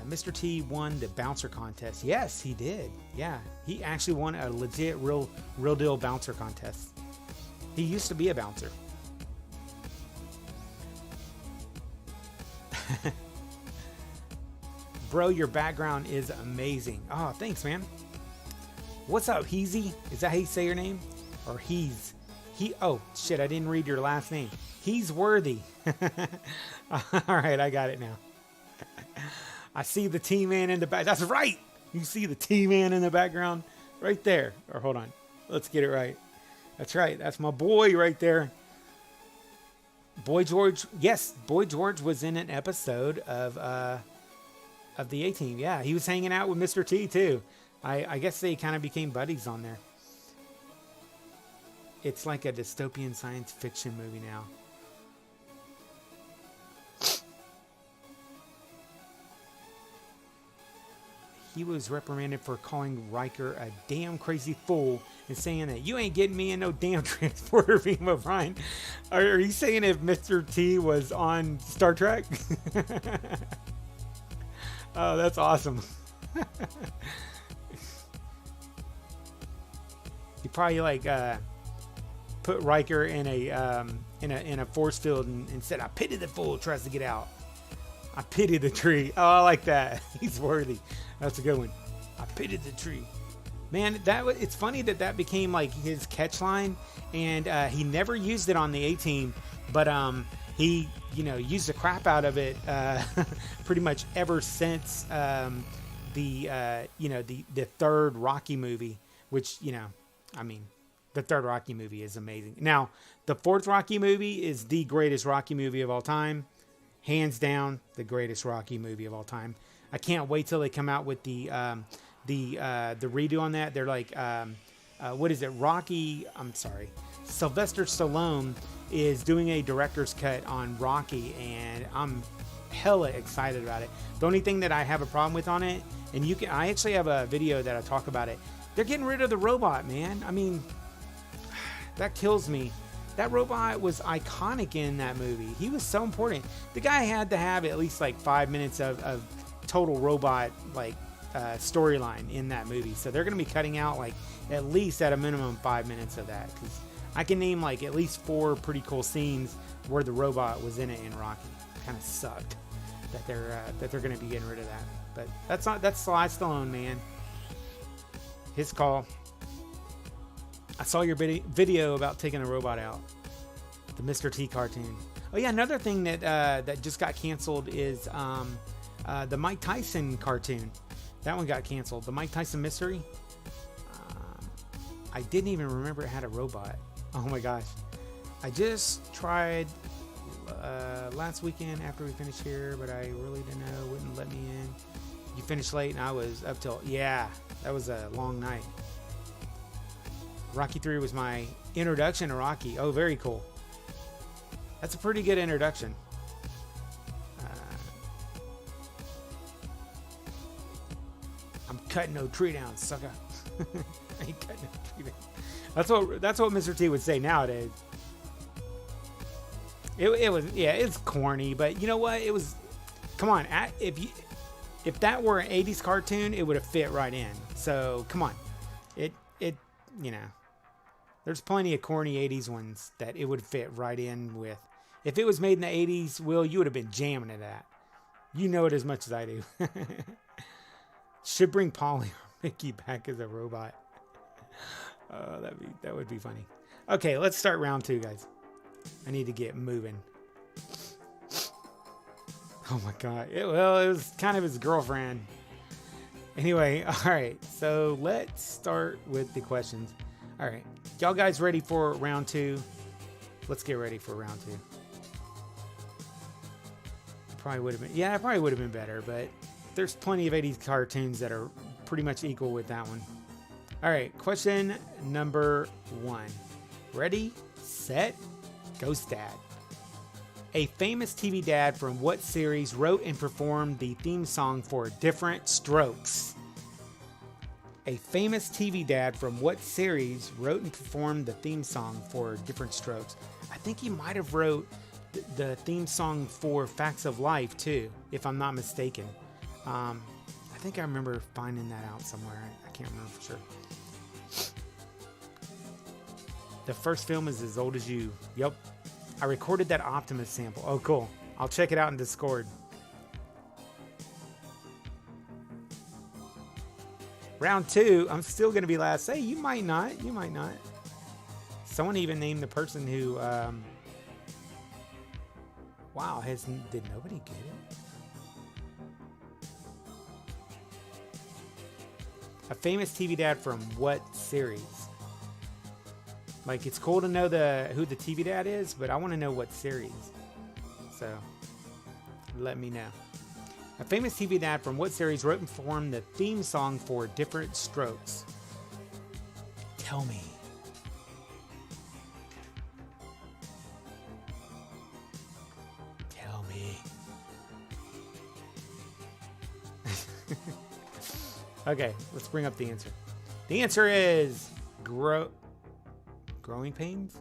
Mr. T won the bouncer contest. Yes, he did. Yeah, he actually won a legit, real deal bouncer contest. He used to be a bouncer. Bro, your background is amazing. Oh, thanks, man. What's up, Heezy? Is that how you say your name? Or He's? Oh, shit, I didn't read your last name. He's worthy. All right, I got it now. I see the T-Man in the back. That's right. You see the T-Man in the background right there. Or hold on. Let's get it right. That's right. That's my boy right there. Boy George. Yes, Boy George was in an episode of the A-Team. Yeah, he was hanging out with Mr. T too. I guess they kind of became buddies on there. It's like a dystopian science fiction movie now. He was reprimanded for calling Riker a damn crazy fool and saying that you ain't getting me in no damn transporter beam of Ryan. Are you saying if Mr. T was on Star Trek? Oh, that's awesome. He probably put Riker in a force field and said, "I pity the fool who tries to get out." I pity the tree. Oh, I like that. He's worthy. That's a good one. I pity the tree. Man, it's funny that became like his catch line, and he never used it on the A Team, but he used the crap out of it pretty much ever since the third Rocky movie, which I mean, the third Rocky movie is amazing. Now, the fourth Rocky movie is the greatest Rocky movie of all time, hands down, the greatest Rocky movie of all time. I can't wait till they come out with the redo on that. They're like, what is it? Sylvester Stallone is doing a director's cut on Rocky, and I'm hella excited about it. The only thing that I have a problem with on it, and I actually have a video that I talk about it. They're getting rid of the robot, man. I mean, that kills me. That robot was iconic in that movie. He was so important. The guy had to have at least like 5 minutes of total robot storyline in that movie. So they're going to be cutting out like at least at a minimum 5 minutes of that, because I can name like at least 4 pretty cool scenes where the robot was in it in Rocky. Kind of sucked that they're going to be getting rid of that. But that's Sly Stallone, man. His call. I saw your video about taking the robot out. The Mr. T cartoon. Oh yeah, another thing that just got canceled is the Mike Tyson cartoon. That one got canceled. The Mike Tyson Mystery. I didn't even remember it had a robot. Oh my gosh. I just tried last weekend after we finished here, but I really didn't know. It wouldn't let me in. You finished late and I was up till... Yeah, that was a long night. Rocky 3 was my introduction to Rocky. Oh, very cool. That's a pretty good introduction. I'm cutting no tree down, sucker. I ain't cutting no tree down. That's what Mr. T would say nowadays. It was, yeah, it's corny, but you know what? It was, come on, if that were an 80s cartoon, it would have fit right in. So come on, there's plenty of corny 80s ones that it would fit right in with. If it was made in the 80s, Will, you would have been jamming to that. You know it as much as I do. Should bring Polly or Mickey back as a robot. Oh, that would be funny. Okay, let's start round 2, guys. I need to get moving. Oh my god. It was kind of his girlfriend. Anyway, alright. So let's start with the questions. Alright. Y'all guys ready for round 2? Let's get ready for round 2. Probably would have been... Yeah, it probably would have been better, but there's plenty of 80s cartoons that are pretty much equal with that one. Alright, question number 1. Ready, set, Ghost Dad. A famous TV dad from what series wrote and performed the theme song for Different Strokes? A famous TV dad from what series wrote and performed the theme song for Different Strokes? I think he might have wrote the theme song for Facts of Life too, if I'm not mistaken. I think I remember finding that out somewhere. I can't remember for sure. The first film is As Old As You. Yep. I recorded that Optimus sample. Oh, cool. I'll check it out in Discord. Round 2. I'm still going to be last. Hey, you might not. You might not. Someone even named the person who... Wow. Did nobody get it? A famous TV dad from what series? Like, it's cool to know who the TV dad is, but I want to know what series. So, let me know. A famous TV dad from what series wrote and performed the theme song for Different Strokes? Tell me. Tell me. Okay, let's bring up the answer. The answer is Growing Pains?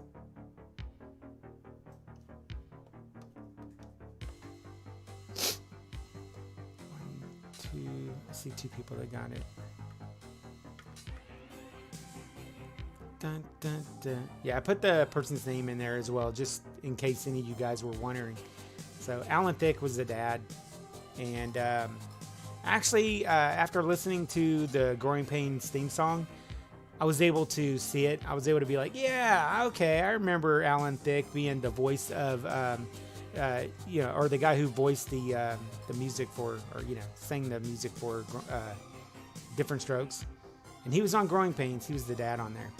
One, two. I see 2 people that got it. Dun, dun, dun. Yeah, I put the person's name in there as well, just in case any of you guys were wondering. So Alan Thicke was the dad. And actually, after listening to the Growing Pains theme song, I was able to see it. I was able to be like, yeah, okay, I remember Alan Thicke being the voice of, or the guy who voiced the music for, or sang the music for Different Strokes, and he was on Growing Pains. He was the dad on there.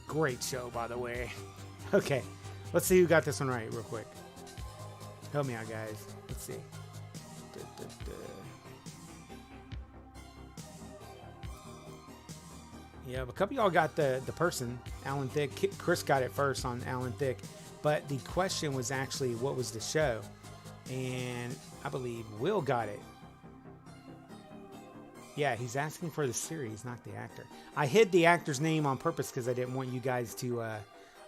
Great show, by the way. Okay, let's see who got this one right, real quick. Help me out, guys. Let's see. Yeah, a couple of y'all got the person, Alan Thicke. Chris got it first on Alan Thicke. But the question was actually, what was the show? And I believe Will got it. Yeah, he's asking for the series, not the actor. I hid the actor's name on purpose because I didn't want you guys to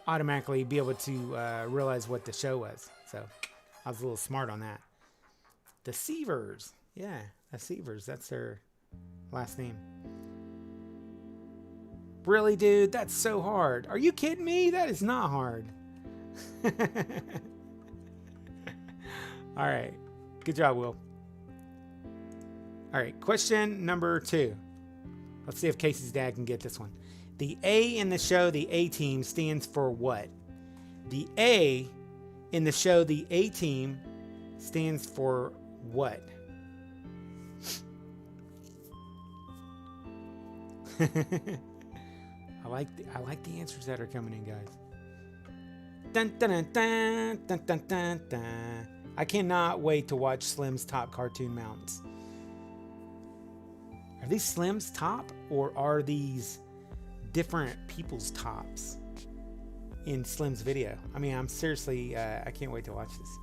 automatically be able to realize what the show was. So I was a little smart on that. The Seavers. Yeah, the Seavers. That's their last name. Really, dude? That's so hard. Are you kidding me? That is not hard. All right. Good job, Will. All right. Question number 2. Let's see if Casey's dad can get this one. The A in the show, the A-Team, stands for what? The A in the show, the A-Team, stands for what? I like the answers that are coming in, guys. Dun, dun, dun, dun, dun, dun, dun, dun. I cannot wait to watch Slim's top cartoon mounts. Are these Slim's top, or are these different people's tops in Slim's video? I mean, I'm seriously, I can't wait to watch this.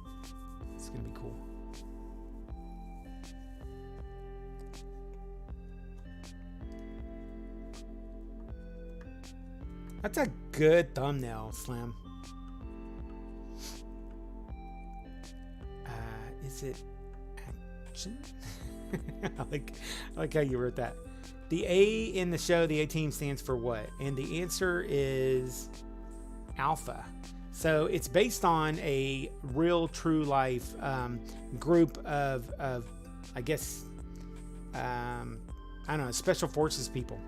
It's gonna be cool. That's a good thumbnail, Slim. Is it action? I like how you wrote that. The A in the show, the A-Team, stands for what? And the answer is Alpha. So it's based on a real, true life group of I guess, I don't know, special forces people.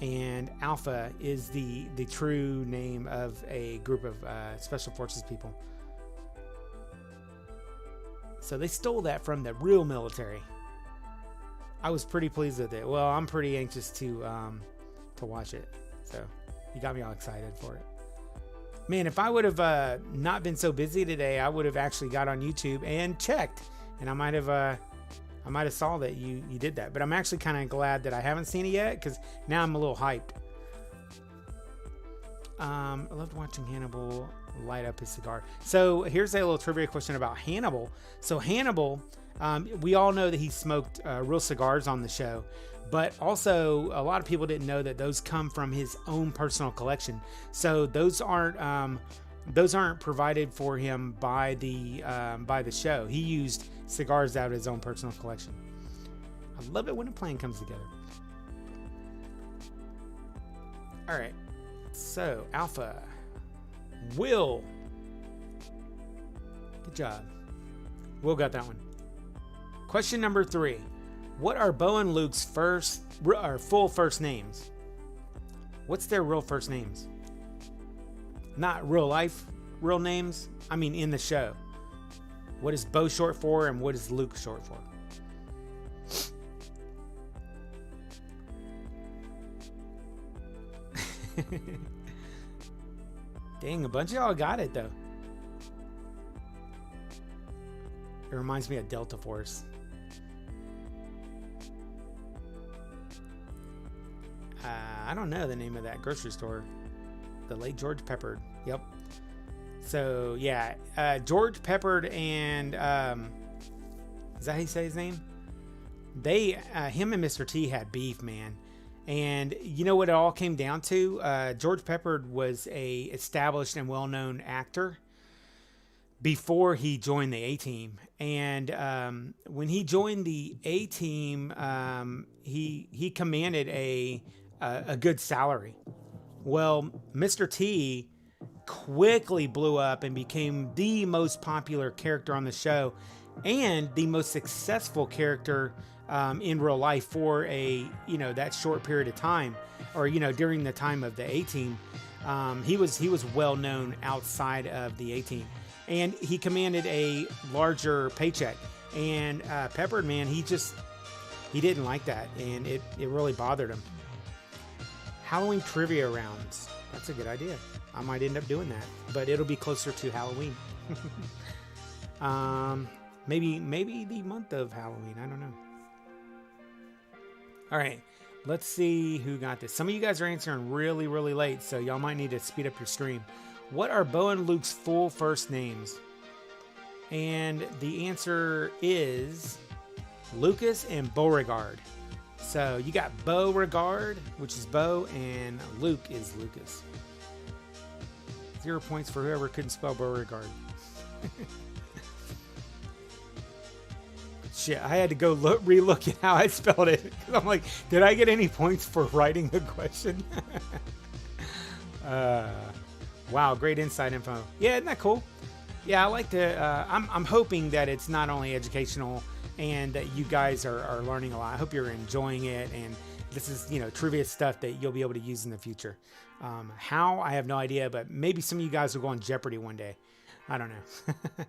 And Alpha is the true name of a group of special forces people. So they stole that from the real military. I was pretty pleased with it. Well, I'm pretty anxious to watch it. So you got me all excited for it. Man, if I would have not been so busy today, I would have actually got on YouTube and checked, and I might have saw that you did that. But I'm actually kind of glad that I haven't seen it yet, because now I'm a little hyped. I loved watching Hannibal light up his cigar. So here's a little trivia question about Hannibal. So Hannibal, we all know that he smoked real cigars on the show, but also a lot of people didn't know that those come from his own personal collection. So those aren't provided for him by the show. He used cigars out of his own personal collection. I love it when a plan comes together. All right, so Alpha. Will. Good job. Will got that one. Question number 3. What are Bo and Luke's full first names? What's their real first names? Not real life, real names. I mean, in the show. What is Bo short for, and what is Luke short for? Dang, a bunch of y'all got it, though. It reminds me of Delta Force. I don't know the name of that grocery store. The late George Peppard. Yep. So, yeah. George Peppard and... is that how you say his name? Him and Mr. T had beef, man. And you know what it all came down to? George Peppard was a established and well-known actor before he joined the A-Team. And when he joined the A-Team, he commanded a good salary. Well, Mr. T quickly blew up and became the most popular character on the show and the most successful character in real life for that short period of time, or during the time of the A-Team. He was well known outside of the A-Team, and he commanded a larger paycheck. And Peppered, man, he didn't like that, and it really bothered him. Halloween trivia rounds. That's a good idea. I might end up doing that, but it'll be closer to Halloween. Maybe the month of Halloween. I don't know. All right, let's see who got this. Some of you guys are answering really, really late, so y'all might need to speed up your stream. What are Bo and Luke's full first names? And the answer is Lucas and Beauregard. So you got Beauregard, which is Bo, and Luke is Lucas. 0 points for whoever couldn't spell Beauregard. Shit, I had to go re-look at how I spelled it. I'm like, did I get any points for writing the question? Wow, great inside info. Yeah, isn't that cool? Yeah, I like to. I'm hoping that it's not only educational and that you guys are learning a lot. I hope you're enjoying it, and this is trivia stuff that you'll be able to use in the future. How, I have no idea, but maybe some of you guys will go on Jeopardy one day. I don't know.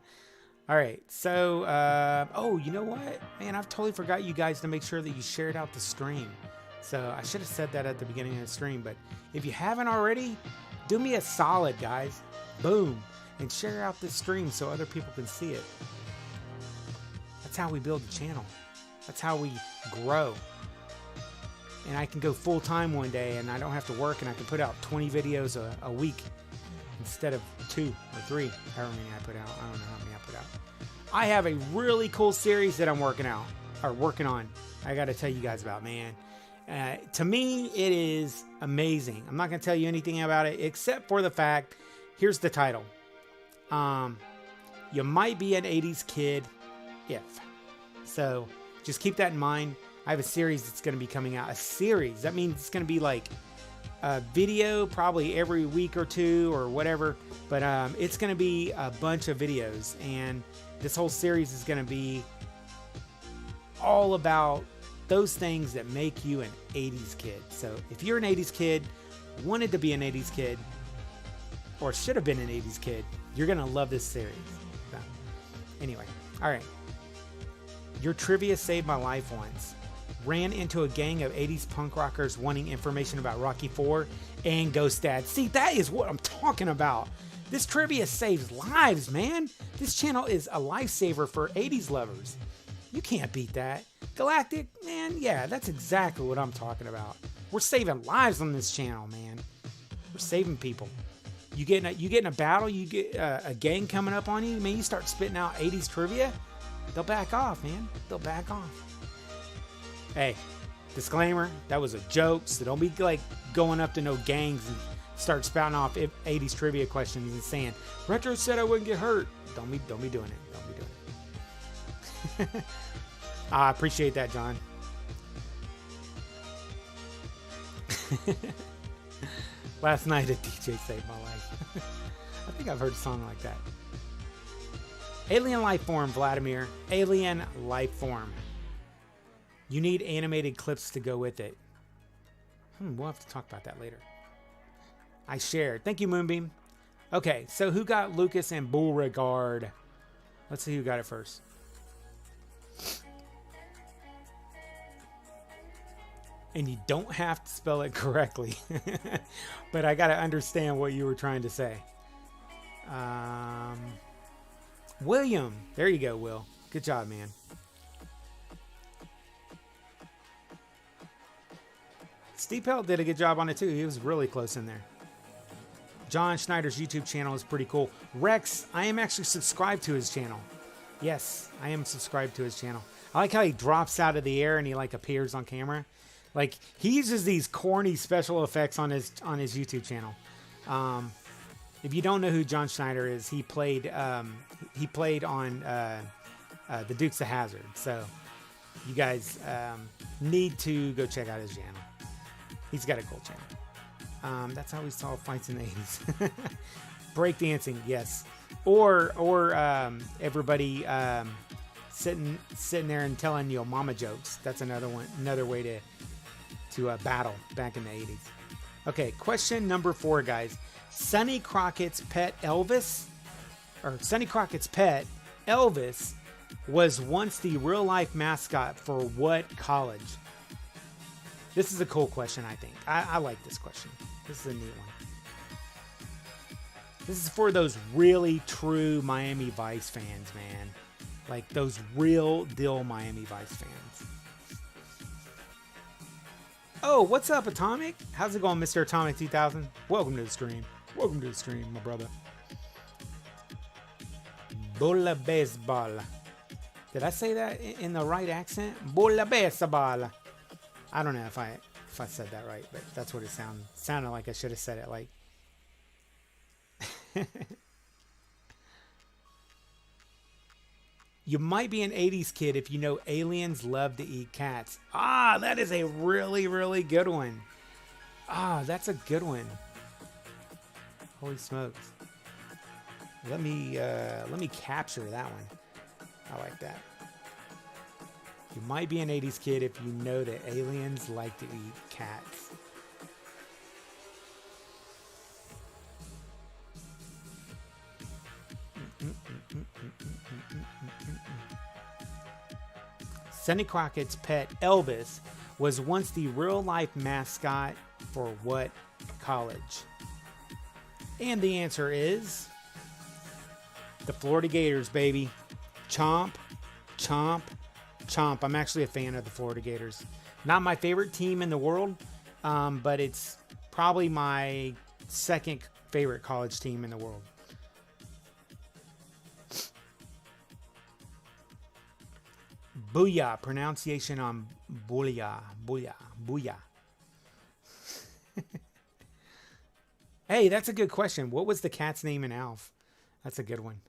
All right, so oh, you know what, man? I've totally forgot you guys to make sure that you shared out the stream. So I should have said that at the beginning of the stream, but if you haven't already, do me a solid, guys. Boom. And share out this stream so other people can see it. That's how we build the channel. That's how we grow. And I can go full time one day and I don't have to work, and I can put out 20 videos a week instead of 2 or 3, however many I put out. I don't know how many I put out. I have a really cool series that I'm working on. I got to tell you guys about, man. To me, it is amazing. I'm not going to tell you anything about it except for the fact, here's the title. You might be an 80s kid if. So just keep that in mind. I have a series that's going to be coming out. A series. That means it's going to be like a video probably every week or two or whatever. But it's going to be a bunch of videos. And this whole series is going to be all about those things that make you an 80s kid. So if you're an 80s kid, wanted to be an 80s kid, or should have been an 80s kid, you're going to love this series. So, anyway, all right. Your trivia saved my life once. Ran into a gang of 80s punk rockers wanting information about Rocky IV and Ghost Dad. See, that is what I'm talking about. This trivia saves lives, man. This channel is a lifesaver for 80s lovers. You can't beat that. Galactic, man, yeah, that's exactly what I'm talking about. We're saving lives on this channel, man. We're saving people. You get in a battle, you get a gang coming up on you, man, you start spitting out 80s trivia, they'll back off, man. They'll back off. Hey, disclaimer, that was a joke, so don't be like going up to no gangs and start spouting off 80s trivia questions and saying, Retro said I wouldn't get hurt. Don't be doing it. Don't be doing it. I appreciate that, John. Last night a DJ saved my life. I think I've heard a song like that. Alien life form, Vladimir. Alien life form. You need animated clips to go with it. We'll have to talk about that later. I shared. Thank you, Moonbeam. Okay, so who got Lucas and Beauregard? Let's see who got it first. And you don't have to spell it correctly. But I got to understand what you were trying to say. William. There you go, Will. Good job, man. Steve Pelt did a good job on it, too. He was really close in there. John Schneider's YouTube channel is pretty cool. Rex, I am actually subscribed to his channel. Yes, I am subscribed to his channel. I like how he drops out of the air and he like appears on camera. Like, he uses these corny special effects on his YouTube channel. If you don't know who John Schneider is, he played on the Dukes of Hazzard. So you guys need to go check out his channel. He's got a cool channel. That's how we saw fights in the 80s. Breakdancing, yes. Or everybody sitting there and telling your mama jokes. That's another way to battle back in the 80s. Okay, question number 4, guys. Sonny Crockett's pet Elvis was once the real-life mascot for what college? This is a cool question, I think. I like this question. This is a neat one. This is for those really true Miami Vice fans, man. Like those real deal Miami Vice fans. Oh, what's up, Atomic? How's it going, Mr. Atomic 2000? Welcome to the stream. Welcome to the stream, my brother. Bola baseball. Did I say that in the right accent? Bola baseball. I don't know if I said that right, but that's what it sounded like. I should have said it like. You might be an 80s kid if you know aliens love to eat cats. Ah, that is a really, really good one. Ah, that's a good one. Holy smokes. Let me capture that one. I like that. You might be an 80s kid if you know that aliens like to eat cats. Sonny Crockett's pet Elvis was once the real-life mascot for what college? And the answer is the Florida Gators, baby. Chomp, chomp, chomp. I'm actually a fan of the Florida Gators. Not my favorite team in the world, but it's probably my second favorite college team in the world. Booyah. Pronunciation on booyah. Booyah. Booyah. Hey, that's a good question. What was the cat's name in Alf? That's a good one.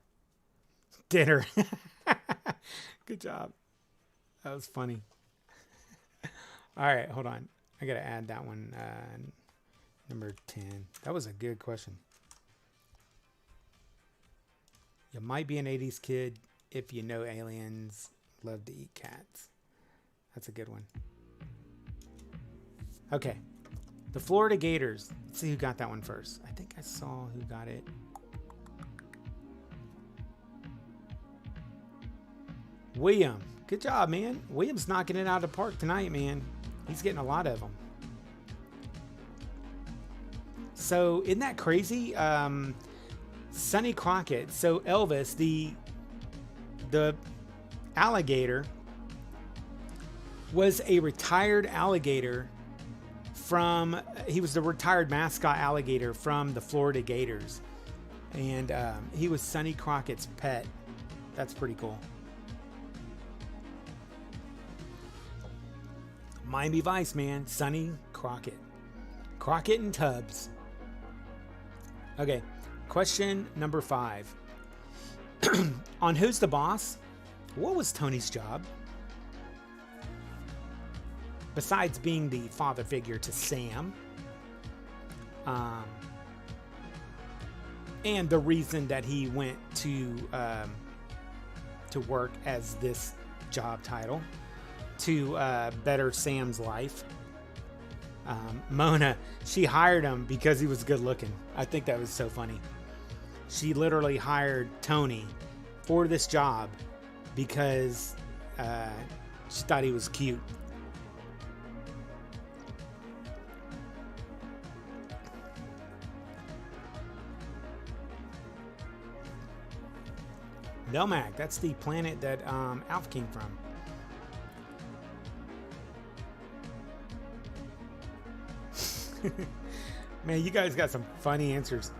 Dinner. Good job. That was funny. All right, hold on. I got to add that one. Number 10. That was a good question. You might be an 80s kid if you know aliens love to eat cats. That's a good one. Okay. The Florida Gators. Let's see who got that one first. I think I saw who got it. William. Good job, man. William's knocking it out of the park tonight, man. He's getting a lot of them. So, isn't that crazy? Sonny Crockett. So, Elvis, the alligator, was a retired alligator from, he was the retired mascot alligator from the Florida Gators. And he was Sonny Crockett's pet. That's pretty cool. Miami Vice, man. Sonny Crockett. Crockett and Tubbs. Okay. Question number 5. On Who's the Boss? What was Tony's job? Besides being the father figure to Sam. And the reason that he went to work as this job title to better Sam's life. Mona, she hired him because he was good looking. I think that was so funny. She literally hired Tony for this job because she thought he was cute. Melmac, that's the planet that Alf came from. Man, you guys got some funny answers.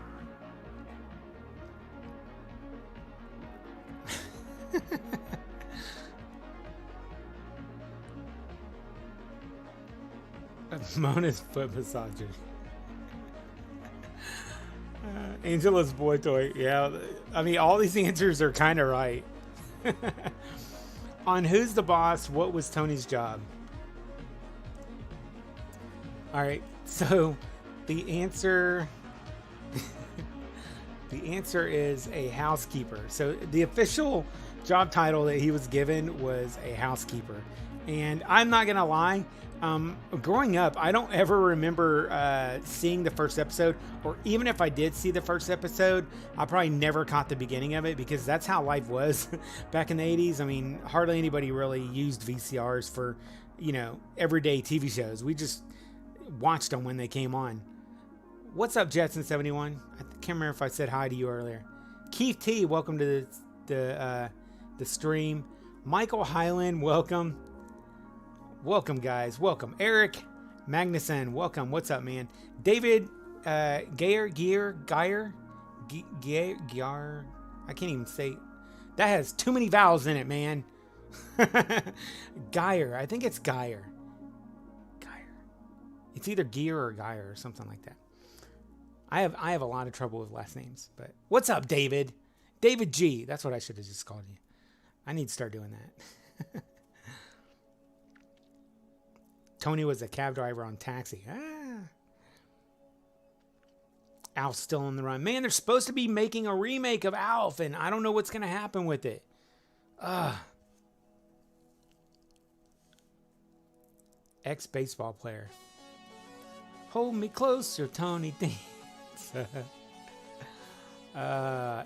Mona's foot massager. Angela's boy toy. Yeah, I mean, all these answers are kind of right. On Who's the Boss? What was Tony's job? All right, so the answer The answer is a housekeeper. So the official job title that he was given was a housekeeper. And I'm not gonna lie, growing up, I don't ever remember seeing the first episode, or even if I did see the first episode, I probably never caught the beginning of it, because that's how life was back in the 80s. I mean, hardly anybody really used VCRs for, you know, everyday TV shows. We just watched them when they came on. What's up, Jetson71? I can't remember if I said hi to you earlier. Keith T, welcome to the stream. Michael Highland, welcome. Welcome, guys. Welcome. Eric Magnuson, welcome. What's up, man? David Geyer. I can't even say. That has too many vowels in it, man. Geyer. I think it's Geyer. It's either Gear or Geyer or something like that. I have a lot of trouble with last names, but what's up, David? David G. That's what I should have just called you. I need to start doing that. Tony was a cab driver on Taxi. Alf's still on the run. Man, they're supposed to be making a remake of Alf, and I don't know what's going to happen with it. Ex-baseball player. Hold me closer, Tony Dance.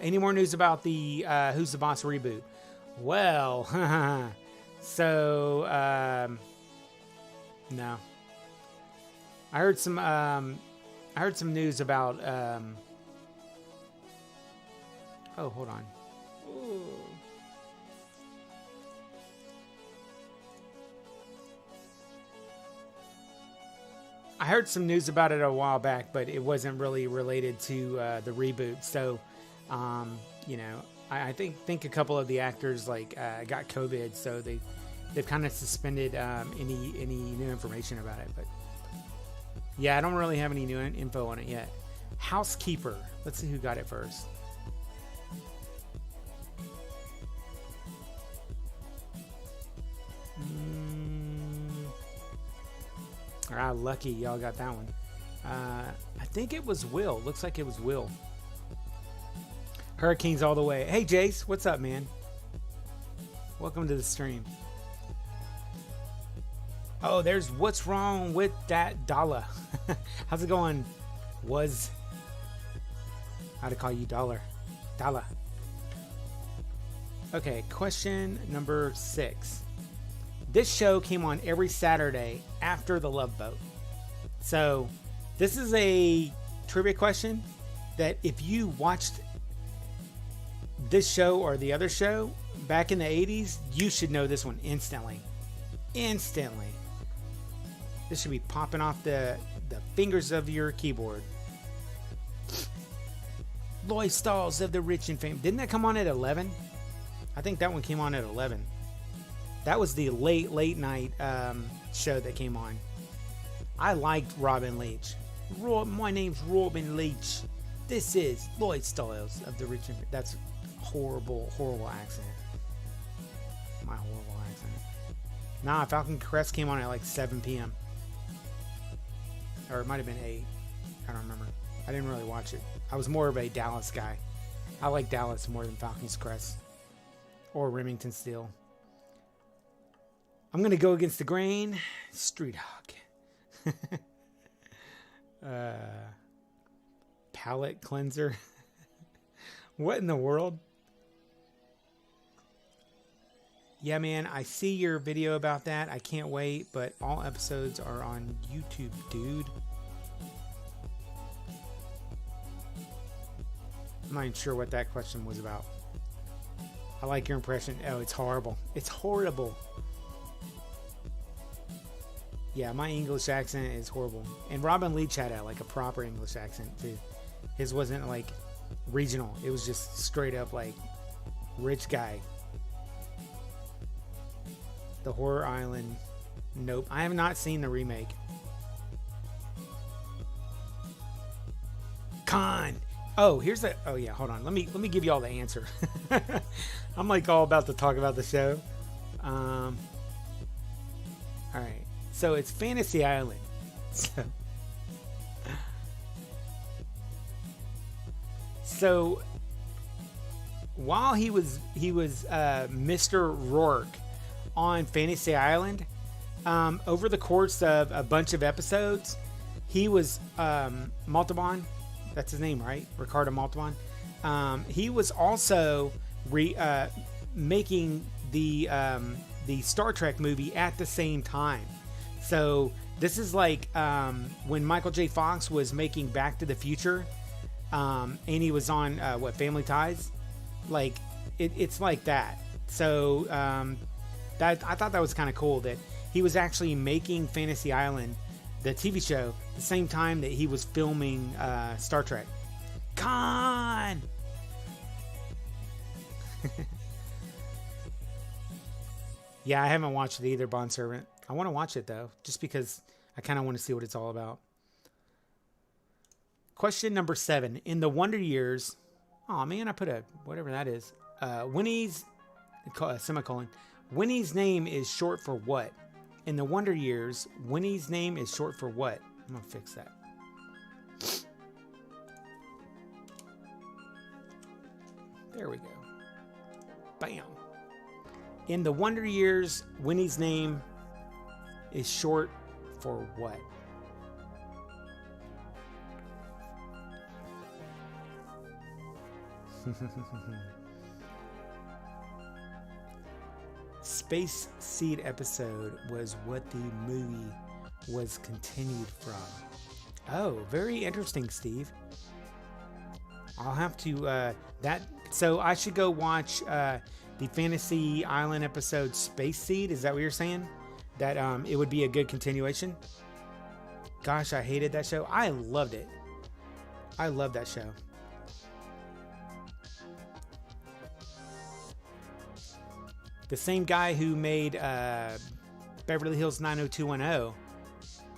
Any more news about the Who's the Boss reboot? Well, so no. I heard some news about oh, hold on. Ooh. I heard some news about it a while back, but it wasn't really related to the reboot. So, you know, I think a couple of the actors got COVID, so they've kind of suspended any new information about it. But yeah, I don't really have any new info on it yet. Housekeeper. Let's see who got it first. Lucky y'all got that one. I think it was Will. Looks like it was Will. Hurricanes all the way. Hey, Jace. What's up, man? Welcome to the stream. Oh, there's what's wrong with that dollar. How's it going? How to call you dollar. Okay, question number 6. This show came on every Saturday after The Love Boat. So this is a trivia question that if you watched this show or the other show back in the 80s, you should know this one instantly. Instantly. This should be popping off the fingers of your keyboard. Lloyd Stalls of the Rich and Famous. Didn't that come on at 11? I think that one came on at 11. That was the late night show that came on. I liked Robin Leach. My name's Robin Leach. This is Lloyd Styles of the Rich and Famous. That's horrible accent. My horrible accent. Nah, Falcon Crest came on at like 7 p.m. Or it might have been 8. I don't remember. I didn't really watch it. I was more of a Dallas guy. I like Dallas more than Falcon's Crest. Or Remington Steele. I'm going to go against the grain. Street Hawk. Palette cleanser. What in the world? Yeah, man, I see your video about that. I can't wait, but all episodes are on YouTube, dude. I'm not even sure what that question was about. I like your impression. Oh, it's horrible. It's horrible. Yeah, my English accent is horrible. And Robin Leach had a proper English accent too. His wasn't like regional. It was just straight up like rich guy. The Horror Island. Nope. I have not seen the remake. Con. Oh, here's the. Oh yeah, hold on. Let me give you all the answer. I'm like all about to talk about the show. All right. So it's Fantasy Island. So while he was Mr. Rourke on Fantasy Island, over the course of a bunch of episodes, he was Montalban. That's his name, right? Ricardo Montalban. He was also making the Star Trek movie at the same time. So this is like when Michael J. Fox was making Back to the Future, and he was on Family Ties. Like it's like that. So that I thought that was kind of cool that he was actually making Fantasy Island, the TV show, the same time that he was filming Star Trek. Khan! Yeah, I haven't watched it either, Bond Servant. I want to watch it, though, just because I kind of want to see what it's all about. Question number 7. In the Wonder Years... Oh, man, I put a... whatever that is. Winnie's... semicolon. Winnie's name is short for what? In the Wonder Years, Winnie's name is short for what? I'm going to fix that. There we go. Bam. In the Wonder Years, Winnie's name is short for what? Space Seed episode was what the movie was continued from. Oh, very interesting, Steve. I'll have to so I should go watch the Fantasy Island episode Space Seed. Is that what you're saying? That it would be a good continuation? Gosh, I hated that show. I loved it. I love that show. The same guy who made Beverly Hills 90210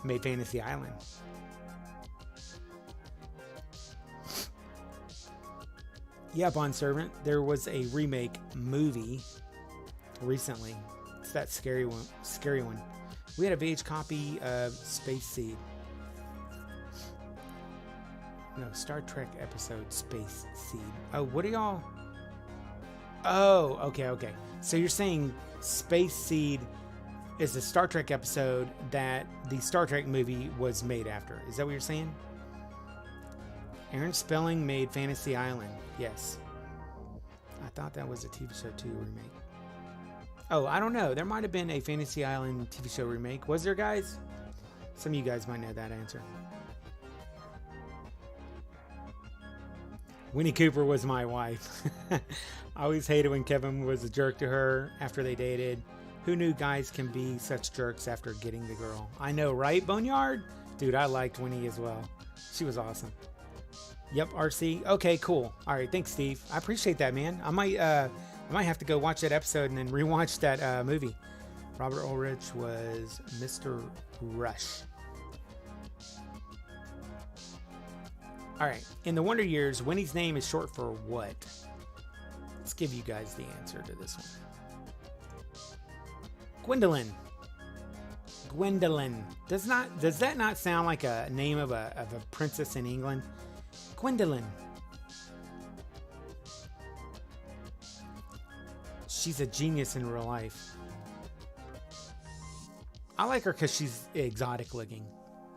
made Fantasy Island. Yeah, Bond Servant. There was a remake movie recently. It's that scary one. We had a VH copy of Space Seed. No, Star Trek episode Space Seed. Oh, what are y'all? Oh, okay. So you're saying Space Seed is a Star Trek episode that the Star Trek movie was made after. Is that what you're saying? Aaron Spelling made Fantasy Island. Yes. I thought that was a TV show too remake. Oh, I don't know. There might have been a Fantasy Island TV show remake. Was there, guys? Some of you guys might know that answer. Winnie Cooper was my wife. I always hated when Kevin was a jerk to her after they dated. Who knew guys can be such jerks after getting the girl? I know, right, Boneyard? Dude, I liked Winnie as well. She was awesome. Yep, RC. Okay, cool. All right, thanks, Steve. I appreciate that, man. I might have to go watch that episode and then rewatch that movie. Robert Ulrich was Mr. Rush. All right. In the Wonder Years, Winnie's name is short for what? Let's give you guys the answer to this one. Gwendolyn. Does that not sound like a name of a princess in England? Gwendolyn. She's a genius in real life. I like her because she's exotic looking.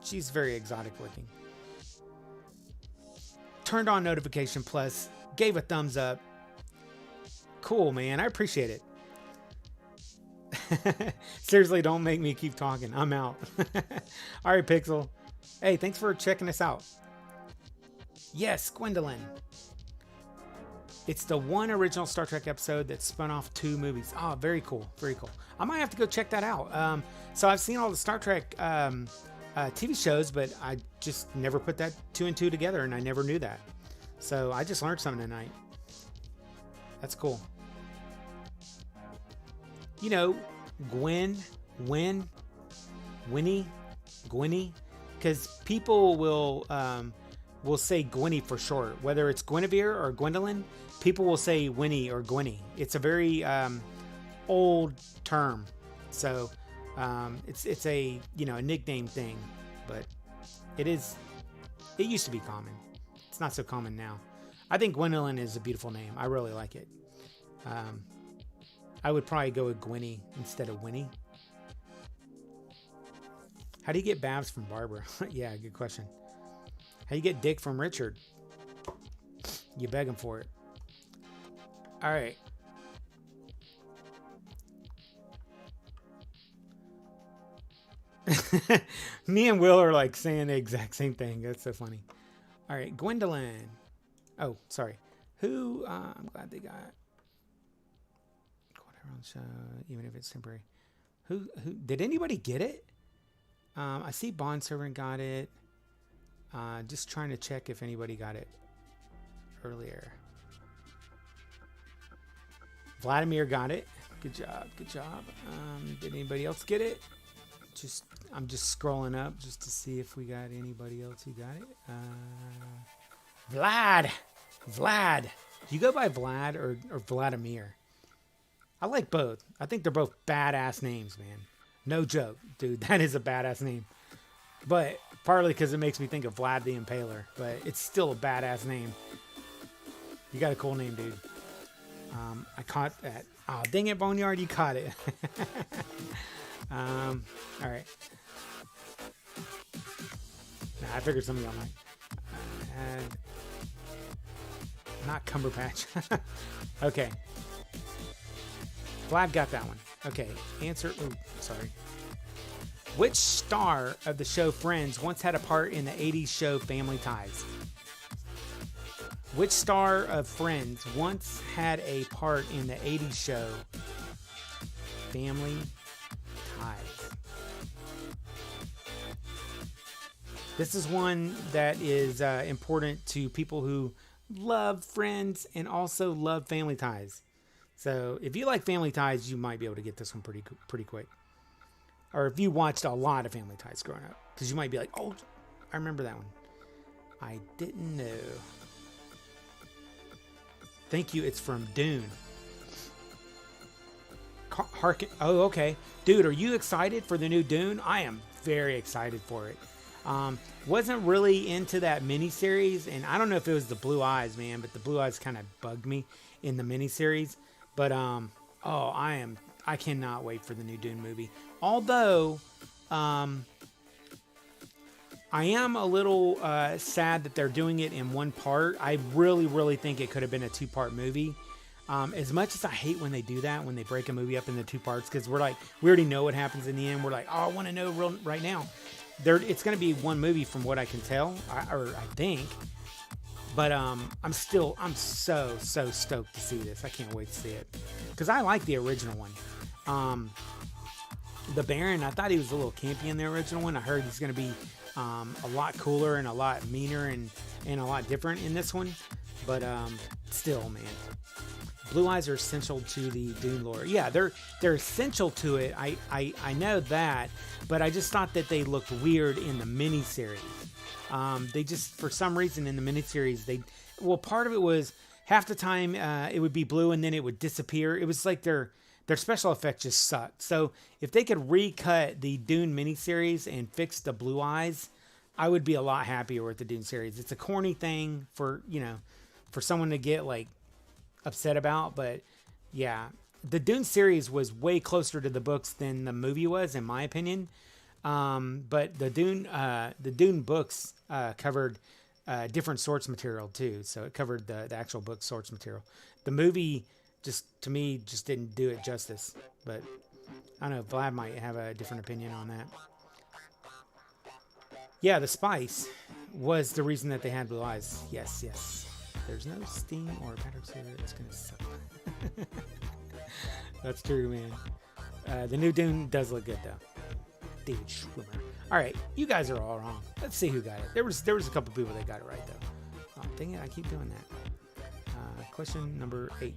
She's very exotic looking. Turned on notification plus, gave a thumbs up. Cool, man. I appreciate it. Seriously, don't make me keep talking. I'm out. All right, Pixel. Hey, thanks for checking us out. Yes, Gwendolyn. It's the one original Star Trek episode that spun off 2 movies. Oh, very cool. Very cool. I might have to go check that out. So I've seen all the Star Trek TV shows, but I just never put that 2 and 2 together, and I never knew that. So I just learned something tonight. That's cool. You know, Winnie, because people will say Gwenny for short. Whether it's Guinevere or Gwendolyn, people will say Winnie or Gwenny. It's a very old term. So it's a a nickname thing, but it used to be common. It's not so common now. I think Gwendolyn is a beautiful name. I really like it. I would probably go with Gwenny instead of Winnie. How do you get Babs from Barbara? Yeah, good question. How do you get Dick from Richard? You beg him for it. All right. Me and Will are like saying the exact same thing. That's so funny. All right, Gwendolyn. Oh, sorry. Who? I'm glad they got whatever on show, even if it's temporary. Who? Did anybody get it? I see Bond Servant got it. Just trying to check if anybody got it earlier. Vladimir got it. Good job. Good job. Did anybody else get it? I'm just scrolling up just to see if we got anybody else who got it. Vlad. Do you go by Vlad or Vladimir? I like both. I think they're both badass names, man. No joke, dude. That is a badass name. But partly because it makes me think of Vlad the Impaler. But it's still a badass name. You got a cool name, dude. I caught that. Oh, dang it, Boneyard. You caught it. All right. Nah, I figured somebody online. Not Cumberpatch. Okay. Vlad got that one. Okay. Answer. Oh, sorry. Which star of the show Friends once had a part in the 80s show Family Ties? Which star of Friends once had a part in the 80s show Family Ties? This is one that is important to people who love Friends and also love Family Ties. So if you like Family Ties, you might be able to get this one pretty quick. Or if you watched a lot of Family Ties growing up, because you might be like, oh, I remember that one. I didn't know. Thank you. It's from Dune. Oh, okay. Dude, are you excited for the new Dune? I am very excited for it. Wasn't really into that miniseries, and I don't know if it was the blue eyes, man, but the blue eyes kind of bugged me in the miniseries. But I cannot wait for the new Dune movie. Although, I am a little sad that they're doing it in one part. I really, really think it could have been a 2-part movie. As much as I hate when they do that, when they break a movie up into 2 parts, because we're like, we already know what happens in the end. We're like, oh, I want to know right now. It's going to be one movie from what I can tell, or I think. But I'm so stoked to see this. I can't wait to see it. Because I like the original one. The Baron, I thought he was a little campy in the original one. I heard he's going to be a lot cooler and a lot meaner and a lot different in this one. But still, man. Blue eyes are essential to the Dune lore. Yeah, they're essential to it. I know that. But I just thought that they looked weird in the miniseries. They just, for some reason in the miniseries, part of it was half the time it would be blue and then it would disappear. It was like their special effects just sucked. So if they could recut the Dune miniseries and fix the blue eyes, I would be a lot happier with the Dune series. It's a corny thing for someone to get like upset about, but yeah, the Dune series was way closer to the books than the movie was, in my opinion. But the Dune books covered different source material too, so it covered the actual book source material. The movie to me didn't do it justice, but I don't know. Vlad might have a different opinion on that. Yeah, the spice was the reason that they had blue eyes. Yes. There's no steam or powder cigarette. It's gonna suck. That's true, man. The new Dune does look good though. David Schwimmer. All right, you guys are all wrong. Let's see who got it. There was a couple people that got it right though. Oh, dang it! I keep doing that. Question number 8.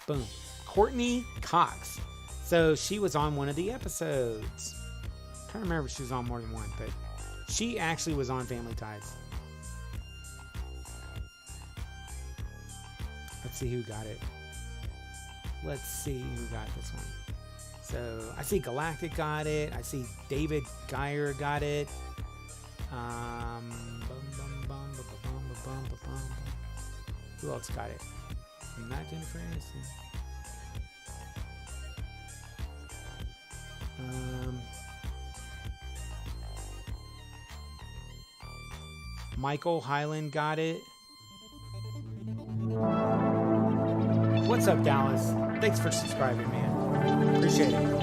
Boom. Courtney Cox. So she was on one of the episodes. I'm trying to remember if she was on more than one, but she actually was on Family Ties. Let's see who got it. Let's see who got this one. So I see Galactic got it. I see David Geyer got it. Who else got it? Not Jennifer Aniston. Michael Hyland got it. What's up, Dallas? Thanks for subscribing, man. Appreciate it.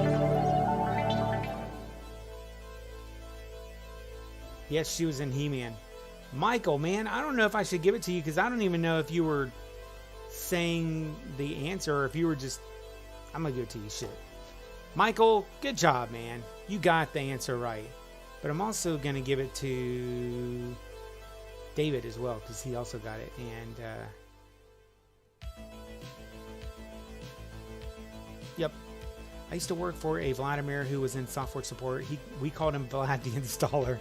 Yes, she was in He-Man. Michael, man, I don't know if I should give it to you because I don't even know if you were saying the answer or if you were just... I'm going to give it to you. Shit. Michael, good job, man. You got the answer right. But I'm also going to give it to David as well because he also got it. And, yep. I used to work for a Vladimir who was in software support. We called him Vlad the Installer.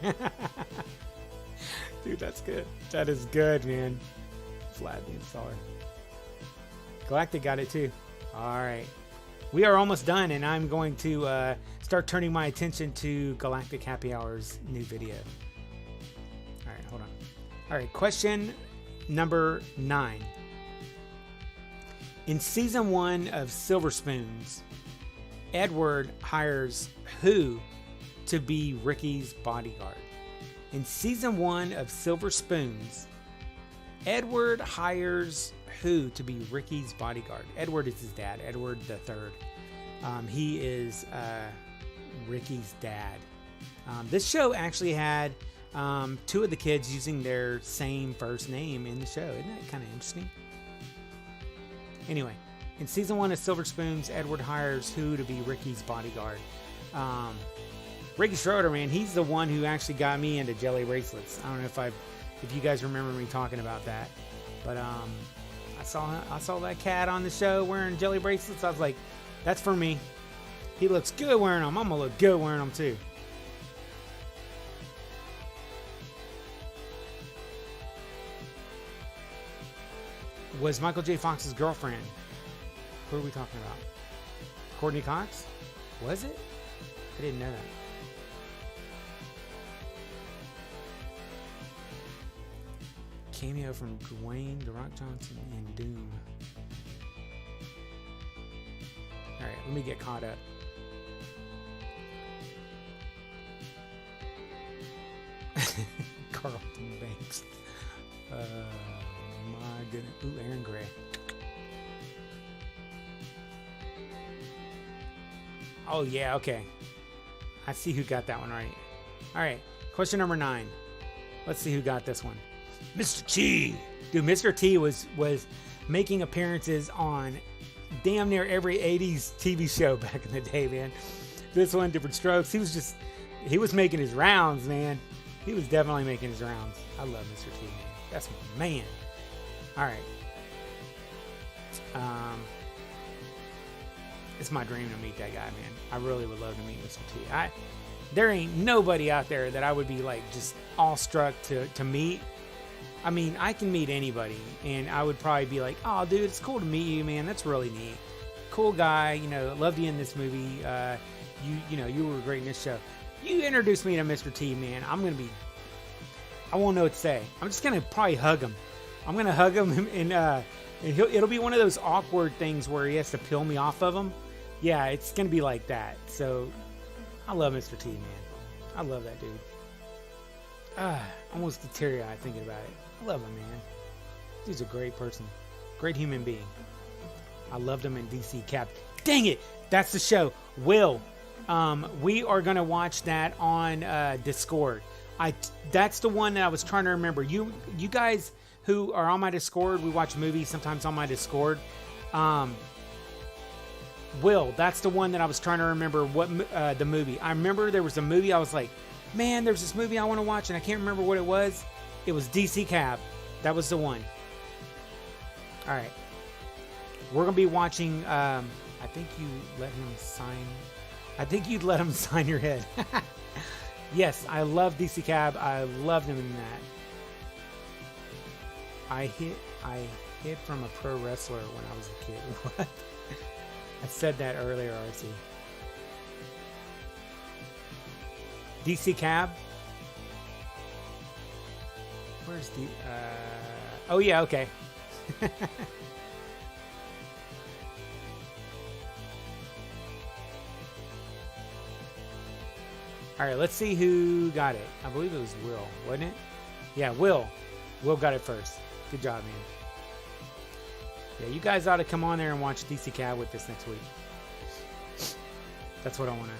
Dude, that's good. That is good, man. Vlad the Installer. Galactic got it too. All right. We are almost done, and I'm going to start turning my attention to Galactic Happy Hour's new video. All right, hold on. All right, question number 9. In season 1 of Silver Spoons, Edward hires who to be Ricky's bodyguard? In season 1 of Silver Spoons, Edward hires who to be Ricky's bodyguard? Edward is his dad, Edward the Third. He is Ricky's dad. This show actually had 2 of the kids using their same first name in the show. Isn't that kind of interesting? Anyway, in season 1 of Silver Spoons, Edward hires who to be Ricky's bodyguard? Ricky Schroeder, man, he's the one who actually got me into jelly bracelets. I don't know if you guys remember me talking about that, but I saw that cat on the show wearing jelly bracelets. I was like, that's for me. He looks good wearing them. I'm gonna look good wearing them too. Was Michael J. Fox's girlfriend? Who are we talking about? Courtney Cox? Was it? I didn't know that. Cameo from Dwayne "The Rock" Johnson in Doom. Alright, let me get caught up. Carlton Banks. My goodness. Ooh, Aaron Gray. Oh, yeah, okay. I see who got that one right. Alright, question number 9. Let's see who got this one. Mr. T. Dude, Mr. T was making appearances on damn near every 80s TV show back in the day, man. This one, Different Strokes. He was making his rounds, man. He was definitely making his rounds. I love Mr. T, man. That's my man. All right. It's my dream to meet that guy, man. I really would love to meet Mr. T. There ain't nobody out there that I would be like just awestruck to meet. I mean, I can meet anybody, and I would probably be like, "Oh, dude, it's cool to meet you, man. That's really neat. Cool guy. You know, loved you in this movie. You were great in this show. You introduced me to Mr. T, man. I won't know what to say. I'm just gonna probably hug him. I'm gonna hug him, and it'll be one of those awkward things where he has to peel me off of him. Yeah, it's gonna be like that. So, I love Mr. T, man. I love that dude. Almost get teary-eyed thinking about it. I love him, man. He's a great person. Great human being. I loved him in DC Cap. Dang it! That's the show. Will, we are going to watch that on Discord. That's the one that I was trying to remember. You guys who are on my Discord, we watch movies sometimes on my Discord. Will, that's the one that I was trying to remember what the movie. I remember there was a movie I was like, man, there's this movie I want to watch, and I can't remember what it was. It was DC Cab. That was the one. All right. We're going to be watching, I think you let him sign. I think you'd let him sign your head. Yes, I love DC Cab. I loved him in that. I hid from a pro wrestler when I was a kid. What? I said that earlier, RC. DC Cab. Where's the... oh, yeah, okay. All right, let's see who got it. I believe it was Will, wasn't it? Yeah, Will. Will got it first. Good job, man. Yeah, you guys ought to come on there and watch DC Cab with us next week. That's what I want to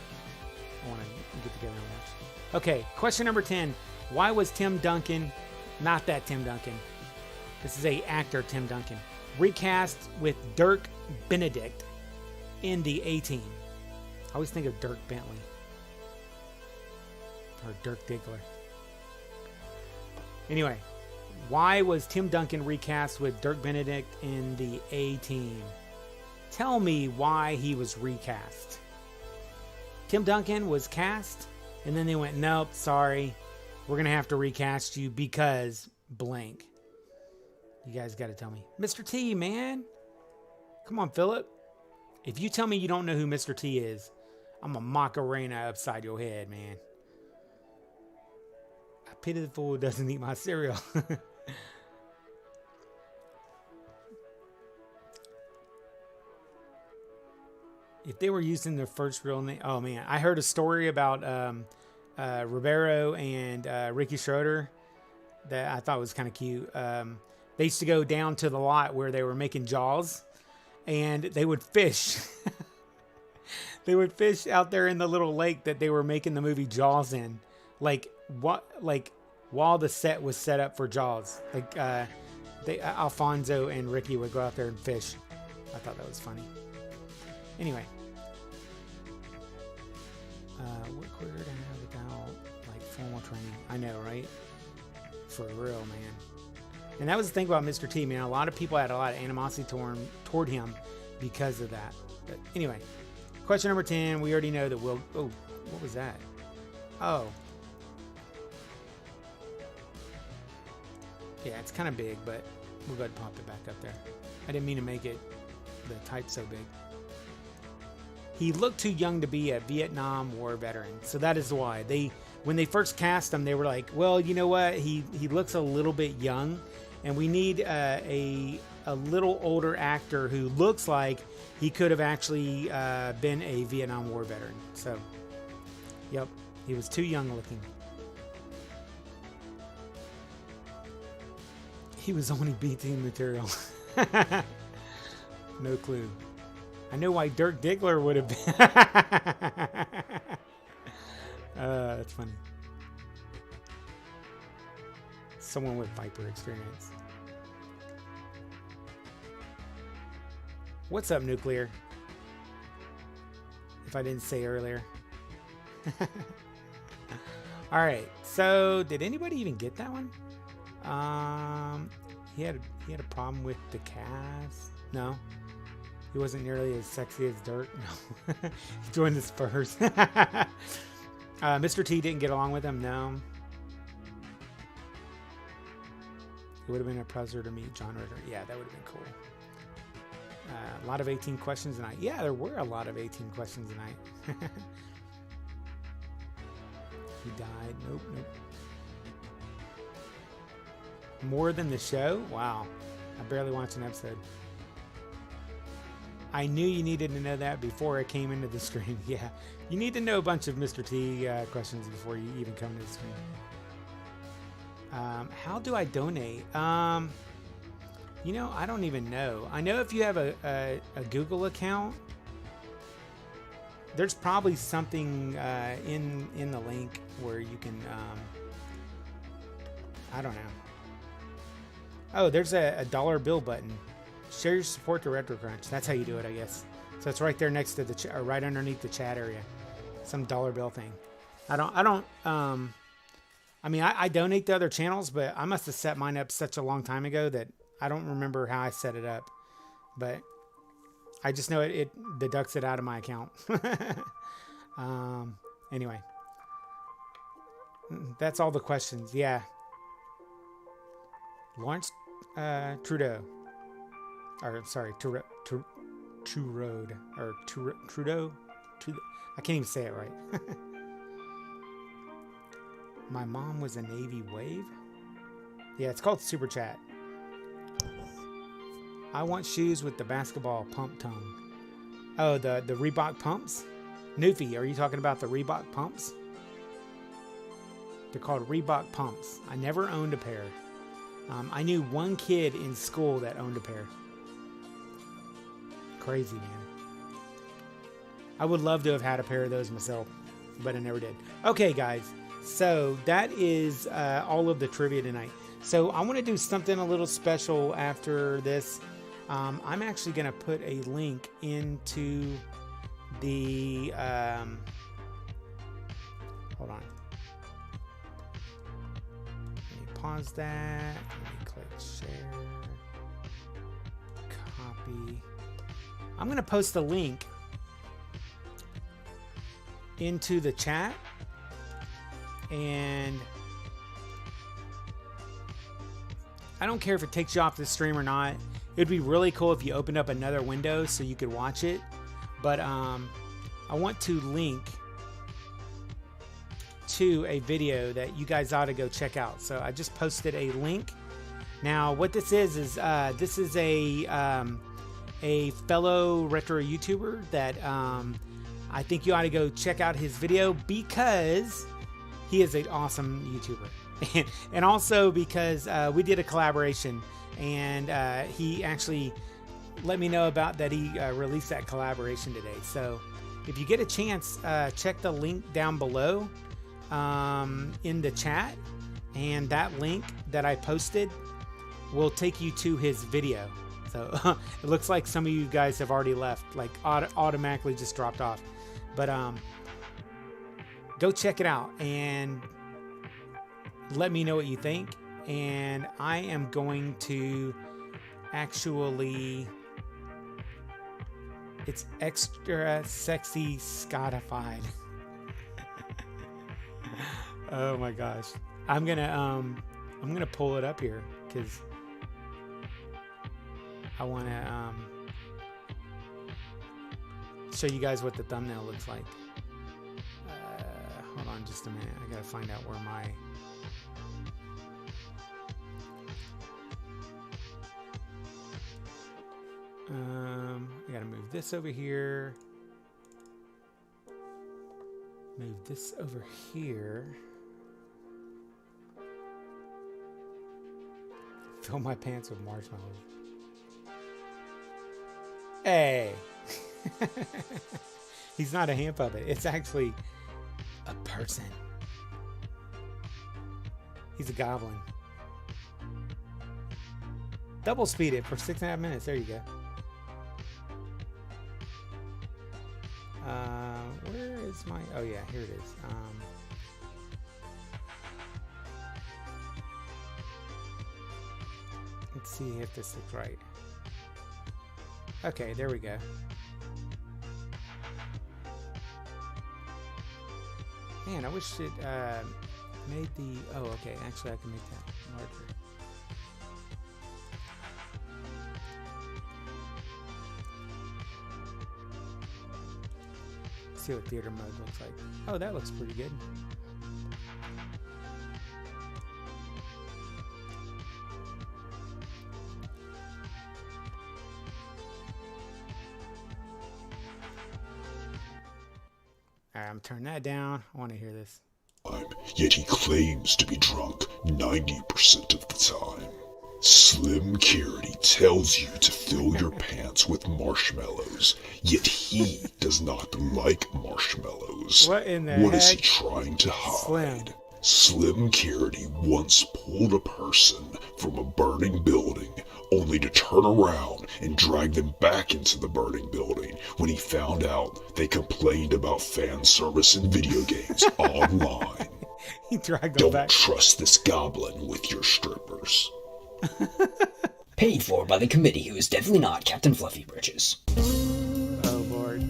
get together and watch. Okay, question number 10. Why was Tim Duncan, not that Tim Duncan, this is a actor Tim Duncan, recast with Dirk Benedict in the A-Team? I always think of Dirk Bentley. Or Dirk Diggler. Anyway, why was Tim Duncan recast with Dirk Benedict in the A-Team? Tell me why he was recast. Tim Duncan was cast, and then they went, nope, sorry. We're going to have to recast you because blank. You guys got to tell me. Mr. T, man. Come on, Philip. If you tell me you don't know who Mr. T is, I'm a Macarena upside your head, man. I pity the fool who doesn't eat my cereal. If they were using their first real name, oh man, I heard a story about Ribeiro and Ricky Schroeder that I thought was kind of cute. They used to go down to the lot where they were making Jaws, and they would fish. They would fish out there in the little lake that they were making the movie Jaws in, like while the set was set up for Jaws. Like Alfonso and Ricky would go out there and fish. I thought that was funny. Anyway, what career to have without like formal training? I know, right? For real, man. And that was the thing about Mr. T, man. A lot of people had a lot of animosity toward him because of that. But anyway, question number 10. We already know that Will. Oh, what was that? Oh, yeah, it's kind of big, but we'll go ahead and pop it back up there. I didn't mean to make it the type so big. He looked too young to be a Vietnam War veteran. So that is why. When they first cast him, they were like, well, you know what? He looks a little bit young, and we need a little older actor who looks like he could have actually been a Vietnam War veteran. So, yep, he was too young looking. He was only B-team material. No clue. I know why Dirk Diggler would have been. That's funny. Someone with Viper experience. What's up, Nuclear? If I didn't say earlier. All right. So, did anybody even get that one? He had a problem with the cast. No. He wasn't nearly as sexy as Dirk. No. He joined the Spurs. Mr. T didn't get along with him. No. It would have been a pleasure to meet John Ritter. Yeah, that would have been cool. A lot of 18 questions tonight. Yeah, there were a lot of 18 questions tonight. He died. Nope. More than the show? Wow. I barely watched an episode. I knew you needed to know that before I came into the stream. Yeah, you need to know a bunch of Mr. T questions before you even come to the stream. How do I donate? You know, I don't even know. I know if you have a Google account, there's probably something in the link where you can, I don't know. Oh, there's a dollar bill button. Share your support to Retro Crunch. That's how you do it, I guess. So it's right there next to the or right underneath the chat area. Some dollar bill thing. I mean, I donate to other channels, but I must have set mine up such a long time ago that I don't remember how I set it up. But I just know it deducts it out of my account. Anyway. That's all the questions. Yeah. Lawrence Trudeau. Or, sorry, Trudeau. Or Trudeau? I can't even say it right. My mom was a Navy Wave? Yeah, it's called Super Chat. I want shoes with the basketball pump tongue. Oh, the Reebok pumps? Newfie, are you talking about the Reebok pumps? They're called Reebok pumps. I never owned a pair. I knew one kid in school that owned a pair. Crazy, man. I would love to have had a pair of those myself, but I never did. Okay, guys. So that is all of the trivia tonight. So I want to do something a little special after this. I'm actually going to put a link into the... hold on. Let me pause that. Let me click share. Copy. I'm going to post a link into the chat. And I don't care if it takes you off the stream or not. It'd be really cool if you opened up another window so you could watch it. But I want to link to a video that you guys ought to go check out. So I just posted a link. Now what this is this is a fellow retro YouTuber that I think you ought to go check out his video because he is an awesome YouTuber. And also because we did a collaboration, and he actually let me know about that he released that collaboration today. So if you get a chance, check the link down below in the chat, and that link that I posted will take you to his video. So it looks like some of you guys have already left, like automatically just dropped off. But go check it out and let me know what you think. And I am going to actually, it's extra sexy Scottified. Oh my gosh. I'm gonna pull it up here because I want to show you guys what the thumbnail looks like. Hold on just a minute. I gotta find out where my I gotta move this over here. Move this over here. Fill my pants with marshmallows. Hey! He's not a hand puppet. It's actually a person. He's a goblin. Double speed it for 6.5 minutes. There you go. Where is my... Oh yeah, here it is. Let's see if this looks right. Okay, there we go. Man, I wish it made the... Oh, okay. Actually, I can make that larger. See what theater mode looks like. Oh, that looks pretty good. Alright, I'm turning that down. I want to hear this. Yet he claims to be drunk 90% of the time. Slim Carity tells you to fill your pants with marshmallows, yet he does not like marshmallows. What in the What is he heck? trying to hide? Slim. Slim Carity once pulled a person from a burning building, only to turn around and drag them back into the burning building when he found out they complained about fan service in video games online. He dragged them Don't back. trust this goblin with your strippers. Paid for by the committee who is definitely not Captain Fluffy Britches. Oh Lord.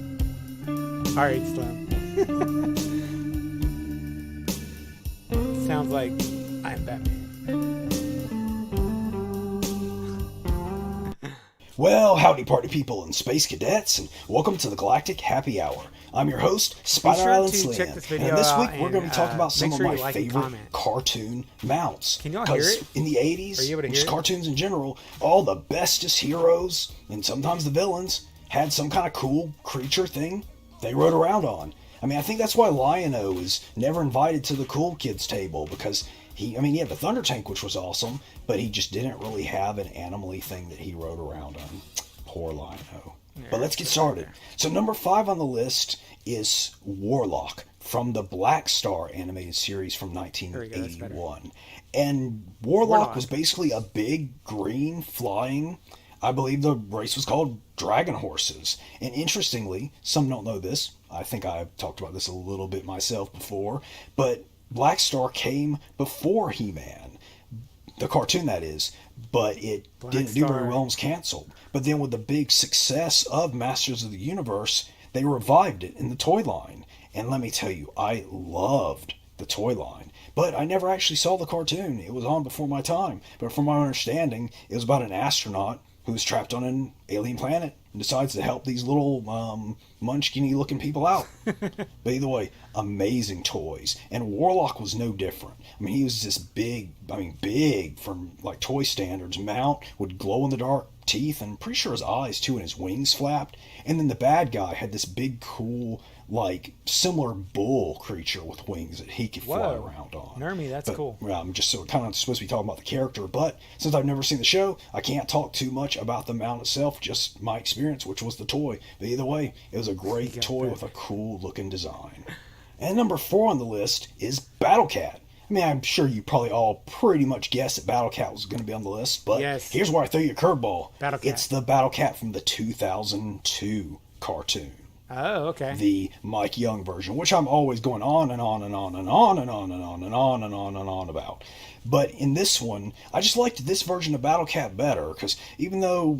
Alright, Slim. Sounds like I'm Batman. Well, howdy party people and space cadets, and welcome to the Galactic Happy Hour. I'm your host, Spider sure Island to Slim, check this video and this out week we're going to and, be talking about some make of sure my you like and favorite comment. cartoon mounts. Can y'all hear 'Cause it? in the 80s, Are you able to and hear just it? cartoons in general, all the bestest heroes, and sometimes the villains, had some kind of cool creature thing they rode around on. I mean, I think that's why Lion-O is never invited to the cool kids table, because he had the Thunder Tank, which was awesome, but he just didn't really have an animal-y thing that he rode around on. Poor Lion-O. But let's get started. So number 5 on the list is Warlock from the Black Star animated series from There we go, that's better. 1981. And Warlock was basically a big green flying, I believe the race was called Dragon Horses. And interestingly, some don't know this. I think I've talked about this a little bit myself before, but Black Star came before He-Man, the cartoon that is, but it didn't do very well and was canceled. But then with the big success of Masters of the Universe, they revived it in the toy line. And let me tell you, I loved the toy line. But I never actually saw the cartoon. It was on before my time. But from my understanding, it was about an astronaut who's trapped on an alien planet and decides to help these little munchkiny looking people out. But either way, amazing toys. And Warlock was no different. I mean, he was this big from like toy standards mount with glow in the dark teeth, and I'm pretty sure his eyes too, and his wings flapped. And then the bad guy had this big cool, like similar bull creature with wings that he could fly around on. Nermy, that's cool. I'm just so kind of supposed to be talking about the character, but since I've never seen the show, I can't talk too much about the mount itself, just my experience, which was the toy. But either way, it was a great toy with a cool looking design. And number 4 on the list is Battle Cat. I mean, I'm sure you probably all pretty much guessed that Battle Cat was going to be on the list, but here's where I throw you a curveball. Battle Cat. It's the Battle Cat from the 2002 cartoon. Oh, okay. The Mike Young version, which I'm always going on and on and on and on and on and on and on and on and on about. But in this one, I just liked this version of Battle Cat better, because even though,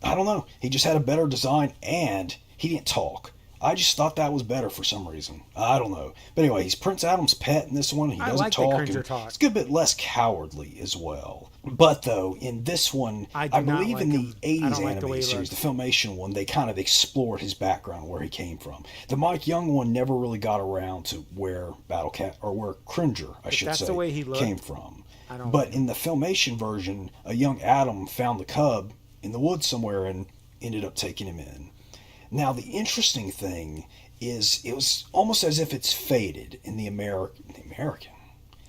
I don't know, he just had a better design and he didn't talk. I just thought that was better for some reason. I don't know. But anyway, he's Prince Adam's pet in this one. He doesn't like talk. that Cringer And talk. it's a good bit less cowardly as well. But though, in this one, I believe in the 80s animated series, the Filmation one, they kind of explored his background, where he came from. The Mike Young one never really got around to where Battle Cat, or where Cringer, I should say, the way he looked, came from. But in the Filmation version, a young Adam found the cub in the woods somewhere and ended up taking him in. Now, the interesting thing is it was almost as if it's faded in the American.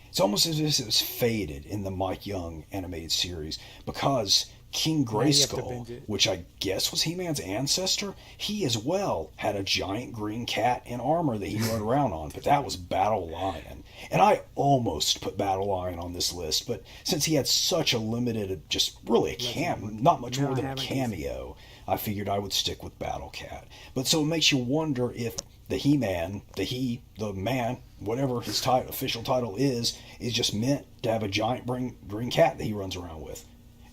It's almost as if it was faded in the Mike Young animated series, because King Grayskull, which I guess was He-Man's ancestor, he as well had a giant green cat in armor that he rode around on, but that was Battle Lion. And I almost put Battle Lion on this list, but since he had such a limited, just really not much more than a cameo, I figured I would stick with Battle Cat. But so it makes you wonder if the He-Man, the man, whatever his official title is just meant to have a giant green cat that he runs around with.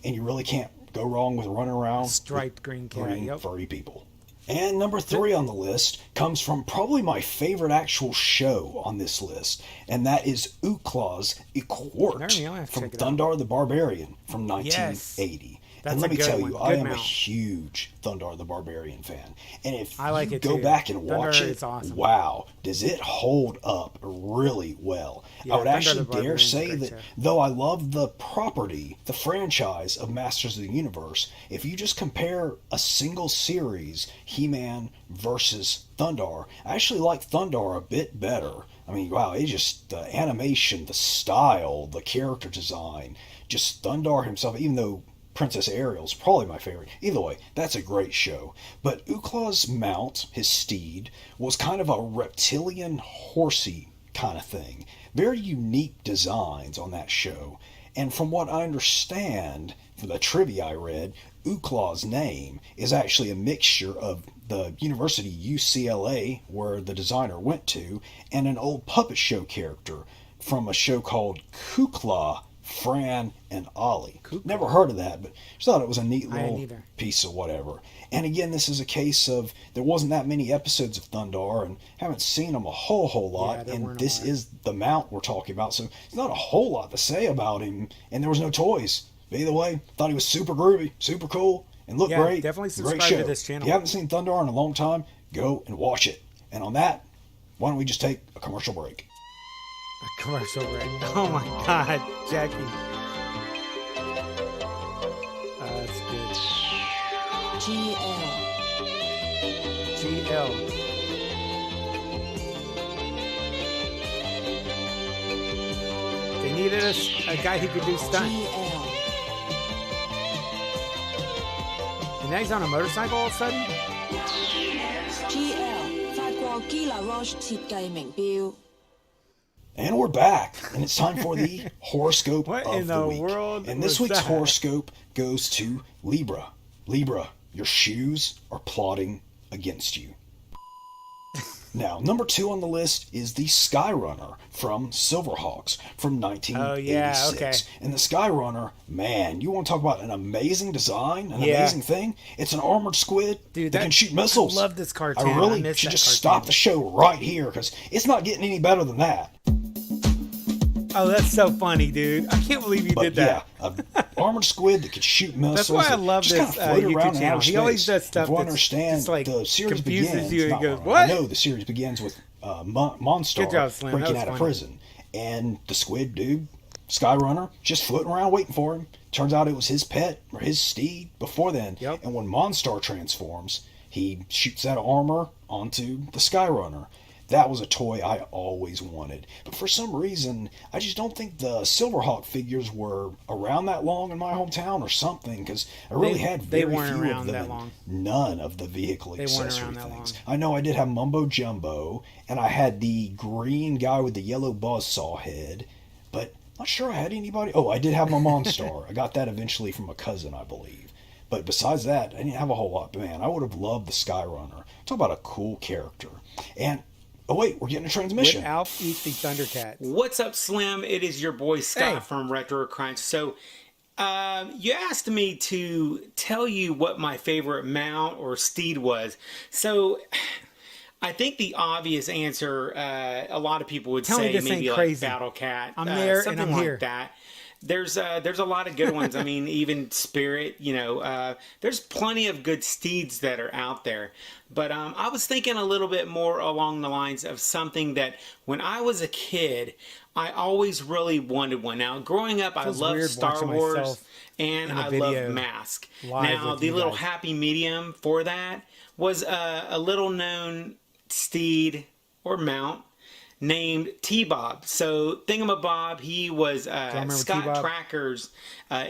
And you really can't go wrong with running around striped green cat, furry people. And number 3 on the list comes from probably my favorite actual show on this list, and that is Ookla's Equort from Thundar the Barbarian from 1980. And let me tell you, I am a huge Thundar the Barbarian fan. And if you go back and watch it, wow, does it hold up really well. I would actually dare say that though I love the property, the franchise of Masters of the Universe, if you just compare a single series, He-Man versus Thundar, I actually like Thundar a bit better. I mean, wow, it's just the animation, the style, the character design, just Thundar himself, even though Princess Ariel's probably my favorite. Either way, that's a great show. But Ookla's mount, his steed, was kind of a reptilian horsey kind of thing. Very unique designs on that show. And from what I understand, from the trivia I read, Ookla's name is actually a mixture of the University UCLA, where the designer went to, and an old puppet show character from a show called Kukla, Fran, and Ollie. Never heard of that, but just thought it was a neat little piece of whatever. And again, this is a case of there wasn't that many episodes of Thundar, and haven't seen them a whole lot, and this is the mount we're talking about, so there's not a whole lot to say about him, and there was no toys. But either way, thought he was super groovy, super cool, and look Yeah, great. definitely Great subscribe show. to this channel. If you haven't seen Thundar in a long time, go and watch it. And on that, why don't we just take a commercial break? A commercial break. Oh my God, Jackie. That's good. GL. They needed a guy who could do stunts. And now he's on a motorcycle all of a sudden? GL 法國 Gila Roche 設計名錶。 And we're back, and it's time for the horoscope What of in the the week. world And this was week's that? horoscope goes to Libra. Libra, your shoes are plotting against you. Now, number 2 on the list is the Skyrunner from Silverhawks from 1986. Oh, yeah, okay. And the Skyrunner, man, you want to talk about an amazing design, an amazing thing? It's an armored squid Dude, that can shoot missiles. I love this cartoon. I really miss should that just cartoon. stop the show right here because it's not getting any better than that. Oh, that's so funny, dude. I can't believe you did that. Yeah, an armored squid that could shoot missiles. That's why I that love just this kind of float around YouTube in outer channel. He always space. does stuff If you that's understand, just, like, the series confuses begins. you and not- goes, I "What?" know the series begins with Monstar Good job, Slim. That breaking was out of funny. prison, and the squid dude, Skyrunner, just floating around waiting for him. Turns out it was his pet or his steed before then. Yep. And when Monstar transforms, he shoots that armor onto the Skyrunner. That was a toy I always wanted. But for some reason, I just don't think the Silverhawk figures were around that long in my hometown or something, because I really had they very weren't few around of them that and long. none of the vehicle They weren't accessory around that things. long. I know I did have Mumbo Jumbo, and I had the green guy with the yellow buzzsaw head, but not sure I had anybody. Oh, I did have my Monstar. I got that eventually from a cousin, I believe. But besides that, I didn't have a whole lot. But man, I would have loved the Skyrunner. Talk about a cool character. And oh wait, we're getting a transmission. Would Alf eat the Thundercats? What's up, Slim? It is your boy Scott Hey. from Retro Crunch. So, you asked me to tell you what my favorite mount or steed was. So, I think the obvious answer, a lot of people would Tell me say this maybe ain't like crazy. Battle Cat. I'm there and something I'm like here. that. There's a lot of good ones. I mean, even Spirit, there's plenty of good steeds that are out there. But I was thinking a little bit more along the lines of something that when I was a kid, I always really wanted one. Now, growing up, I Feels loved weird Star watching Wars myself and in a I video love Mask. live Now, with the you little guys. happy medium for that was a little known steed or mount named T-Bob. So Thingamabob, he was remember Scott T-Bob? Tracker's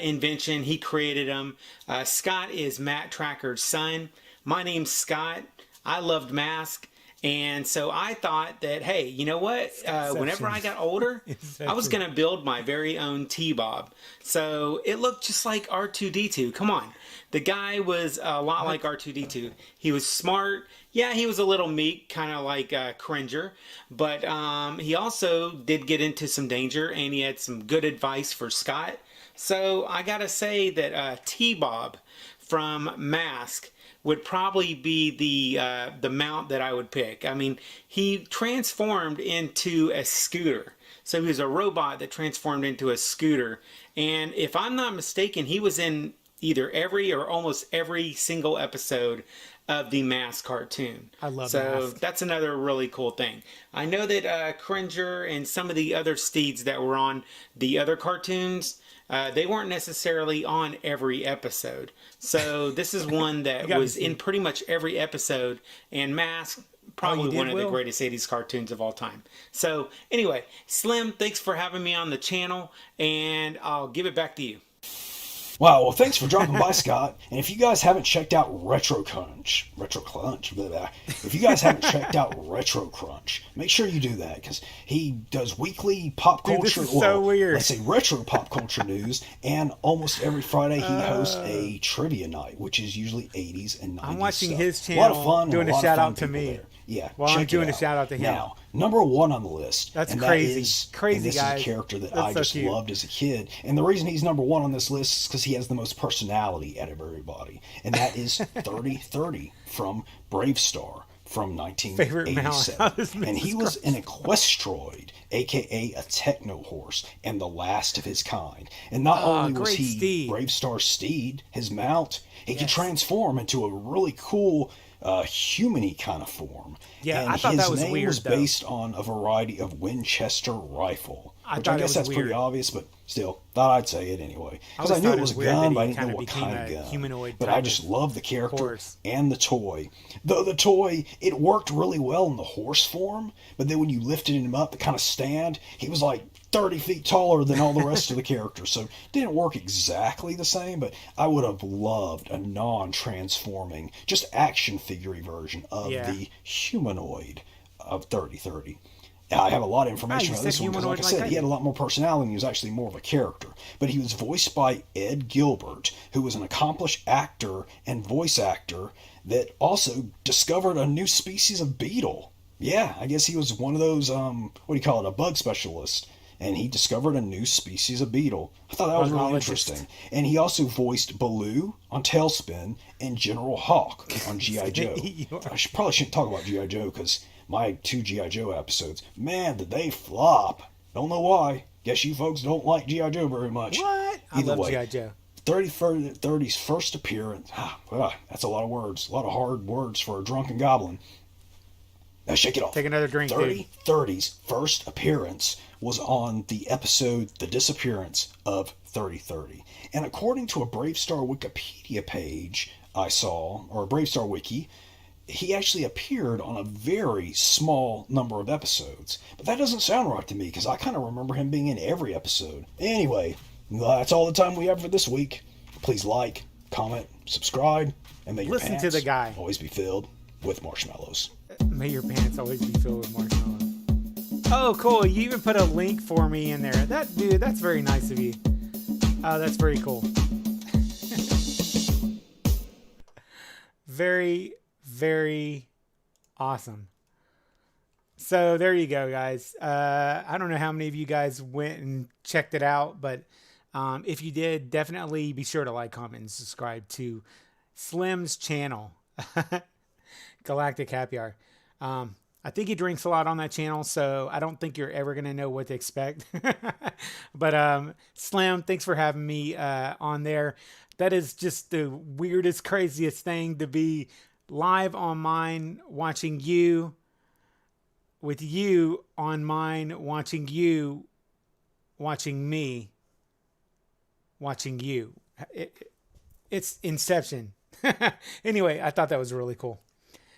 invention. He created him. Scott is Matt Tracker's son. My name's Scott. I loved Mask. And so I thought that, hey, you know what? Whenever I got older, I was going to build my very own T-Bob. So it looked just like R2-D2. Come on. The guy was a lot like R2-D2. He was smart. Yeah, he was a little meek, kind of like Cringer. But he also did get into some danger, and he had some good advice for Scott. So I got to say that T-Bob from Mask would probably be the mount that I would pick. I mean, he transformed into a scooter. So he was a robot that transformed into a scooter. And if I'm not mistaken, he was in either every or almost every single episode of the Mask cartoon. I love So Mask. that's another really cool thing. I know that Cringer and some of the other steeds that were on the other cartoons, they weren't necessarily on every episode. So this is one that got was me, in pretty much every episode, and Mask, probably did, one of the Will? greatest 80s cartoons of all time. So anyway, Slim, thanks for having me on the channel, and I'll give it back to you. Wow, well, thanks for dropping by, Scott. And if you guys haven't checked out Retro Crunch, blah, blah. If you guys haven't checked out Retro Crunch, make sure you do that because he does weekly pop Dude, this culture, is so weird. let's say retro pop culture news, and almost every Friday he hosts a trivia night, which is usually 80s and 90s. I'm watching stuff. his A lot of channel, fun, and doing a a lot of shout fun out to people me. there. Yeah, Well, I'm check doing it a shout out to him. Now, number 1 on the list. That's and crazy. That is, Crazy, and this guys. is a character that That's I so just cute. loved as a kid. And the reason he's number 1 on this list is because he has the most personality out of everybody. And that is 3030 from Brave Star from Favorite mount. 1987. And he was an equestroid, aka a techno horse, and the last of his kind. And not only was he steed. Bravestar Steed, his mount, he could transform into a really cool human-y kind of form. Yeah, and I thought that was his name weird, was though. based on a variety of Winchester rifle. Which thought I it guess was that's weird. pretty obvious, but still, thought I'd say it anyway. Because I always knew thought it was a weird that gun, he but I didn't kinda know what became kind a of gun. humanoid But type I just of love the character horse. and the toy. The toy, it worked really well in the horse form, but then when you lifted him up to kind of stand, he was like 30 feet taller than all the rest of the characters. So it didn't work exactly the same, but I would have loved a non-transforming, just action figure version of the humanoid of 3030. I have a lot of information about this one because, like I said, he had a lot more personality and he was actually more of a character. But he was voiced by Ed Gilbert, who was an accomplished actor and voice actor that also discovered a new species of beetle. Yeah, I guess he was one of those, a bug specialist. And he discovered a new species of beetle. I thought that was really interesting. And he also voiced Baloo on Tailspin and General Hawk on G.I. Joe. Probably shouldn't talk about G.I. Joe because my 2 G.I. Joe episodes, man, did they flop. Don't know why. Guess you folks don't like G.I. Joe very much. What? I love G.I. Joe. 30's first appearance. That's a lot of words. A lot of hard words for a drunken goblin. Now shake it off. Take another drink, 30's first appearance was on the episode The Disappearance of 3030. And according to a Bravestar Wikipedia page I saw, or a Bravestar Wiki, he actually appeared on a very small number of episodes. But that doesn't sound right to me, because I kind of remember him being in every episode. Anyway, that's all the time we have for this week. Please like, comment, subscribe, and may your pants to the guy. always be filled with marshmallows. May your pants always be filled with marshmallows. Oh, cool. You even put a link for me in there. That's very nice of you. Oh, that's very cool. Very, very awesome. So there you go, guys. I don't know how many of you guys went and checked it out, but if you did, definitely be sure to like, comment, and subscribe to Slim's channel, Galactic Happy Hour. I think he drinks a lot on that channel, so I don't think you're ever going to know what to expect. But Slim, thanks for having me on there. That is just the weirdest, craziest thing to be live on mine, watching you, with you on mine, watching you, watching me, watching you. It's Inception. Anyway, I thought that was really cool.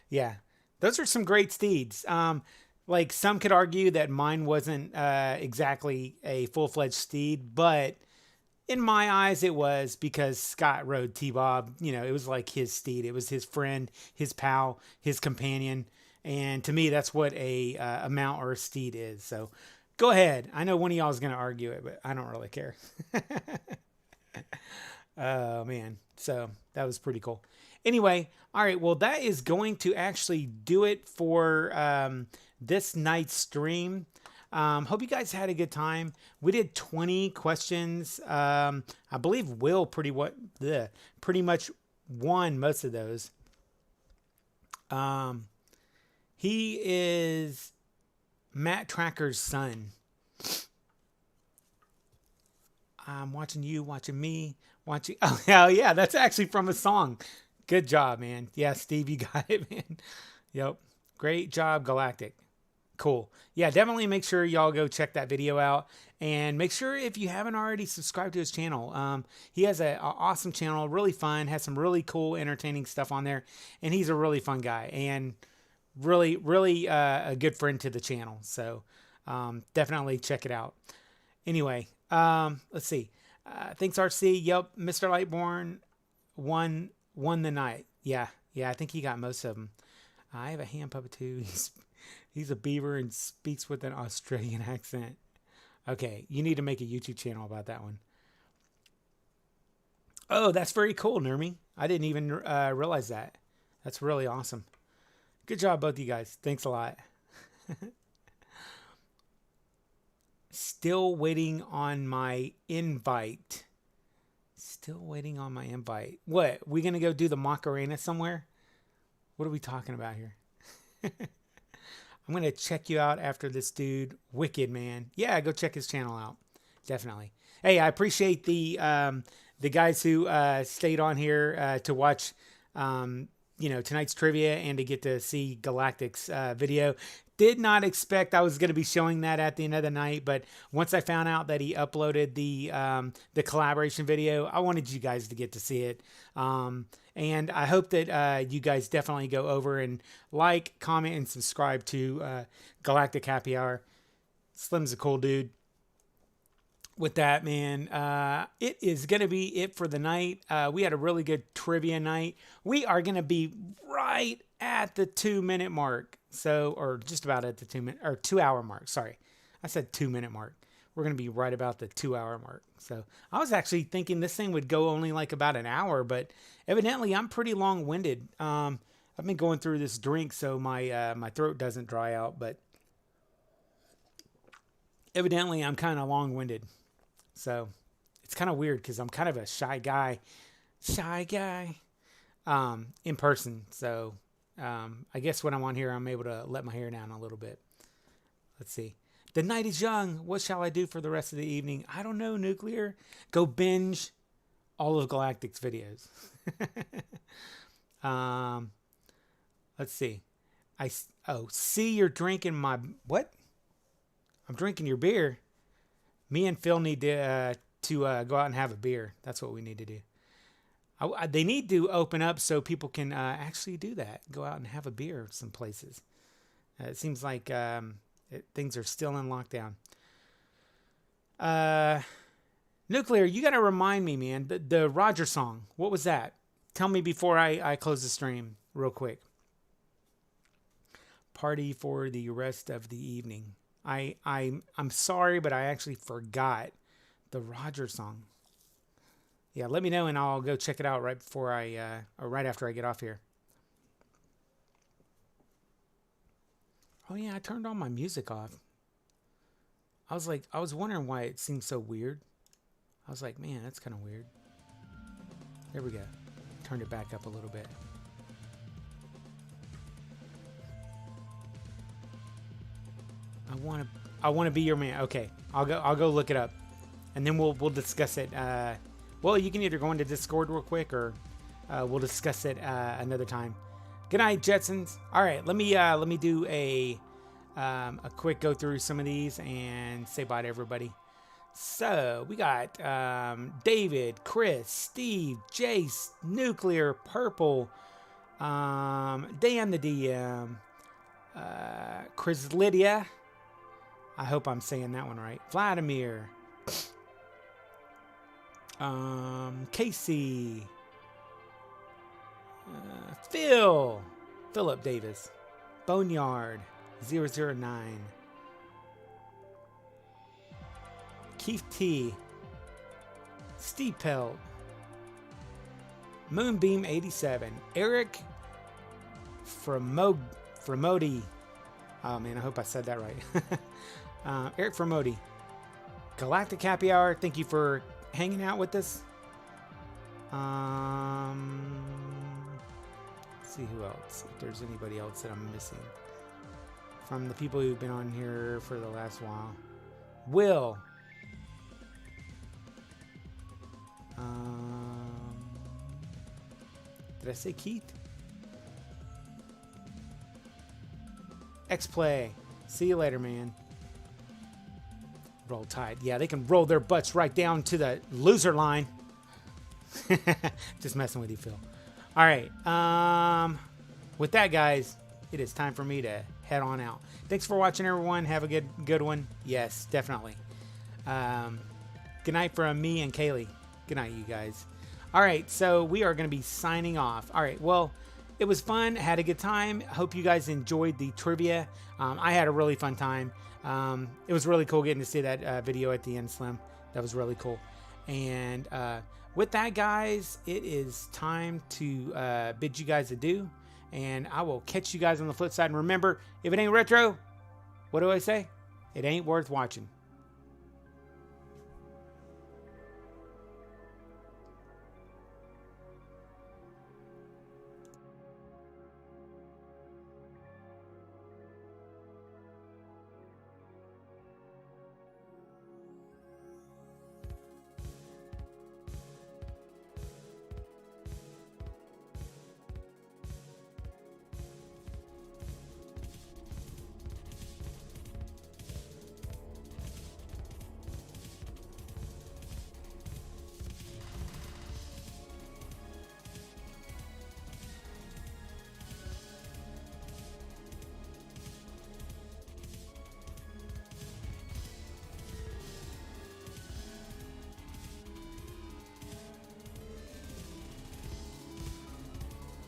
Yeah. Those are some great steeds. Like some could argue that mine wasn't exactly a full-fledged steed, but in my eyes it was, because Scott rode T-Bob. You know, it was like his steed. It was his friend, his pal, his companion. And to me, that's what a mount or a steed is. So go ahead. I know one of y'all is going to argue it, but I don't really care. Oh, man. So that was pretty cool. Anyway, all right, well, that is going to actually do it for this night's stream. Hope you guys had a good time. We did 20 questions. I believe Will pretty much won most of those. He is Matt Tracker's son. I'm watching you, watching me, watching... Oh, hell yeah, that's actually from a song. Good job, man. Yeah, Steve, you got it, man. Yep. Great job, Galactic. Cool. Yeah, definitely make sure y'all go check that video out. And make sure, if you haven't already, subscribe to his channel. He has an awesome channel, really fun, has some really cool, entertaining stuff on there. And he's a really fun guy. And really, really a good friend to the channel. So definitely check it out. Anyway, let's see. Thanks, RC. Yep, Mr. Lightborn won the night. Yeah, I think he got most of them. I have a hand puppet too. He's a beaver and speaks with an Australian accent. Okay, you need to make a YouTube channel about that one. Oh, that's very cool, Nermi. I didn't even realize that. That's really awesome. Good job, both of you guys. Thanks a lot. Still waiting on my invite. Still waiting on my invite. What? We gonna go do the Macarena somewhere? What are we talking about here? I'm going to check you out after this dude. Wicked, man. Yeah, go check his channel out. Definitely. Hey, I appreciate the guys who stayed on here to watch tonight's trivia and to get to see Galactic's video. Did not expect I was going to be showing that at the end of the night, but once I found out that he uploaded the collaboration video, I wanted you guys to get to see it. And I hope that you guys definitely go over and like, comment, and subscribe to Galactic Happy Hour. Slim's a cool dude. With that, man, it is going to be it for the night. We had a really good trivia night. We are going to be right at the 2-minute mark. So, or just about at the 2-hour mark. Sorry. I said 2-minute mark. We're going to be right about the 2-hour mark. So I was actually thinking this thing would go only like about an hour, but evidently I'm pretty long-winded. I've been going through this drink so my throat doesn't dry out, but evidently I'm kind of long-winded. So it's kind of weird because I'm kind of a shy guy in person. So I guess when I'm on here, I'm able to let my hair down a little bit. Let's see. The night is young. What shall I do for the rest of the evening? I don't know, Nuclear. Go binge all of Galactic's videos. Let's see. See, you're drinking my... What? I'm drinking your beer. Me and Phil need to go out and have a beer. That's what we need to do. They need to open up so people can actually do that. Go out and have a beer some places. It seems like things are still in lockdown. Nuclear, you got to remind me, man. The Roger song. What was that? Tell me before I close the stream real quick. Party for the rest of the evening. I'm sorry, but I actually forgot the Roger song. Yeah, let me know and I'll go check it out right before or right after I get off here. Oh yeah, I turned all my music off. I was wondering why it seemed so weird. I was like, man, that's kind of weird. There we go. Turned it back up a little bit. I want to be your man. Okay, I'll go look it up, and then we'll discuss it. Well, you can either go into Discord real quick, or we'll discuss it another time. Good night, Jetsons. All right, let me do a quick go through some of these and say bye to everybody. So we got David, Chris, Steve, Jace, Nuclear, Purple, Dan the DM, Chris Lydia. I hope I'm saying that one right. Vladimir. Casey. Philip Davis. Boneyard. 009. Keith T. Steve Pelt. Moonbeam 87. Eric Fremodi. Oh man, I hope I said that right. Eric Fremodi. Galactic Happy Hour. Thank you for hanging out with us. Let's see who else. If there's anybody else that I'm missing. From the people who've been on here for the last while. Will. Did I say Keith? X-Play. See you later, man. Roll Tide. Yeah, they can roll their butts right down to the loser line. Just messing with you, Phil. All right. With that, guys, it is time for me to head on out. Thanks for watching, everyone. Have a good one. Yes, definitely. Good night from me and Kaylee. Good night, you guys. All right, so we are going to be signing off. All right, well, it was fun. Had a good time. Hope you guys enjoyed the trivia. I had a really fun time. It was really cool getting to see that video at the end, Slim. That was really cool. And with that, guys, it is time to bid you guys adieu. And I will catch you guys on the flip side. And remember, if it ain't retro, what do I say? It ain't worth watching.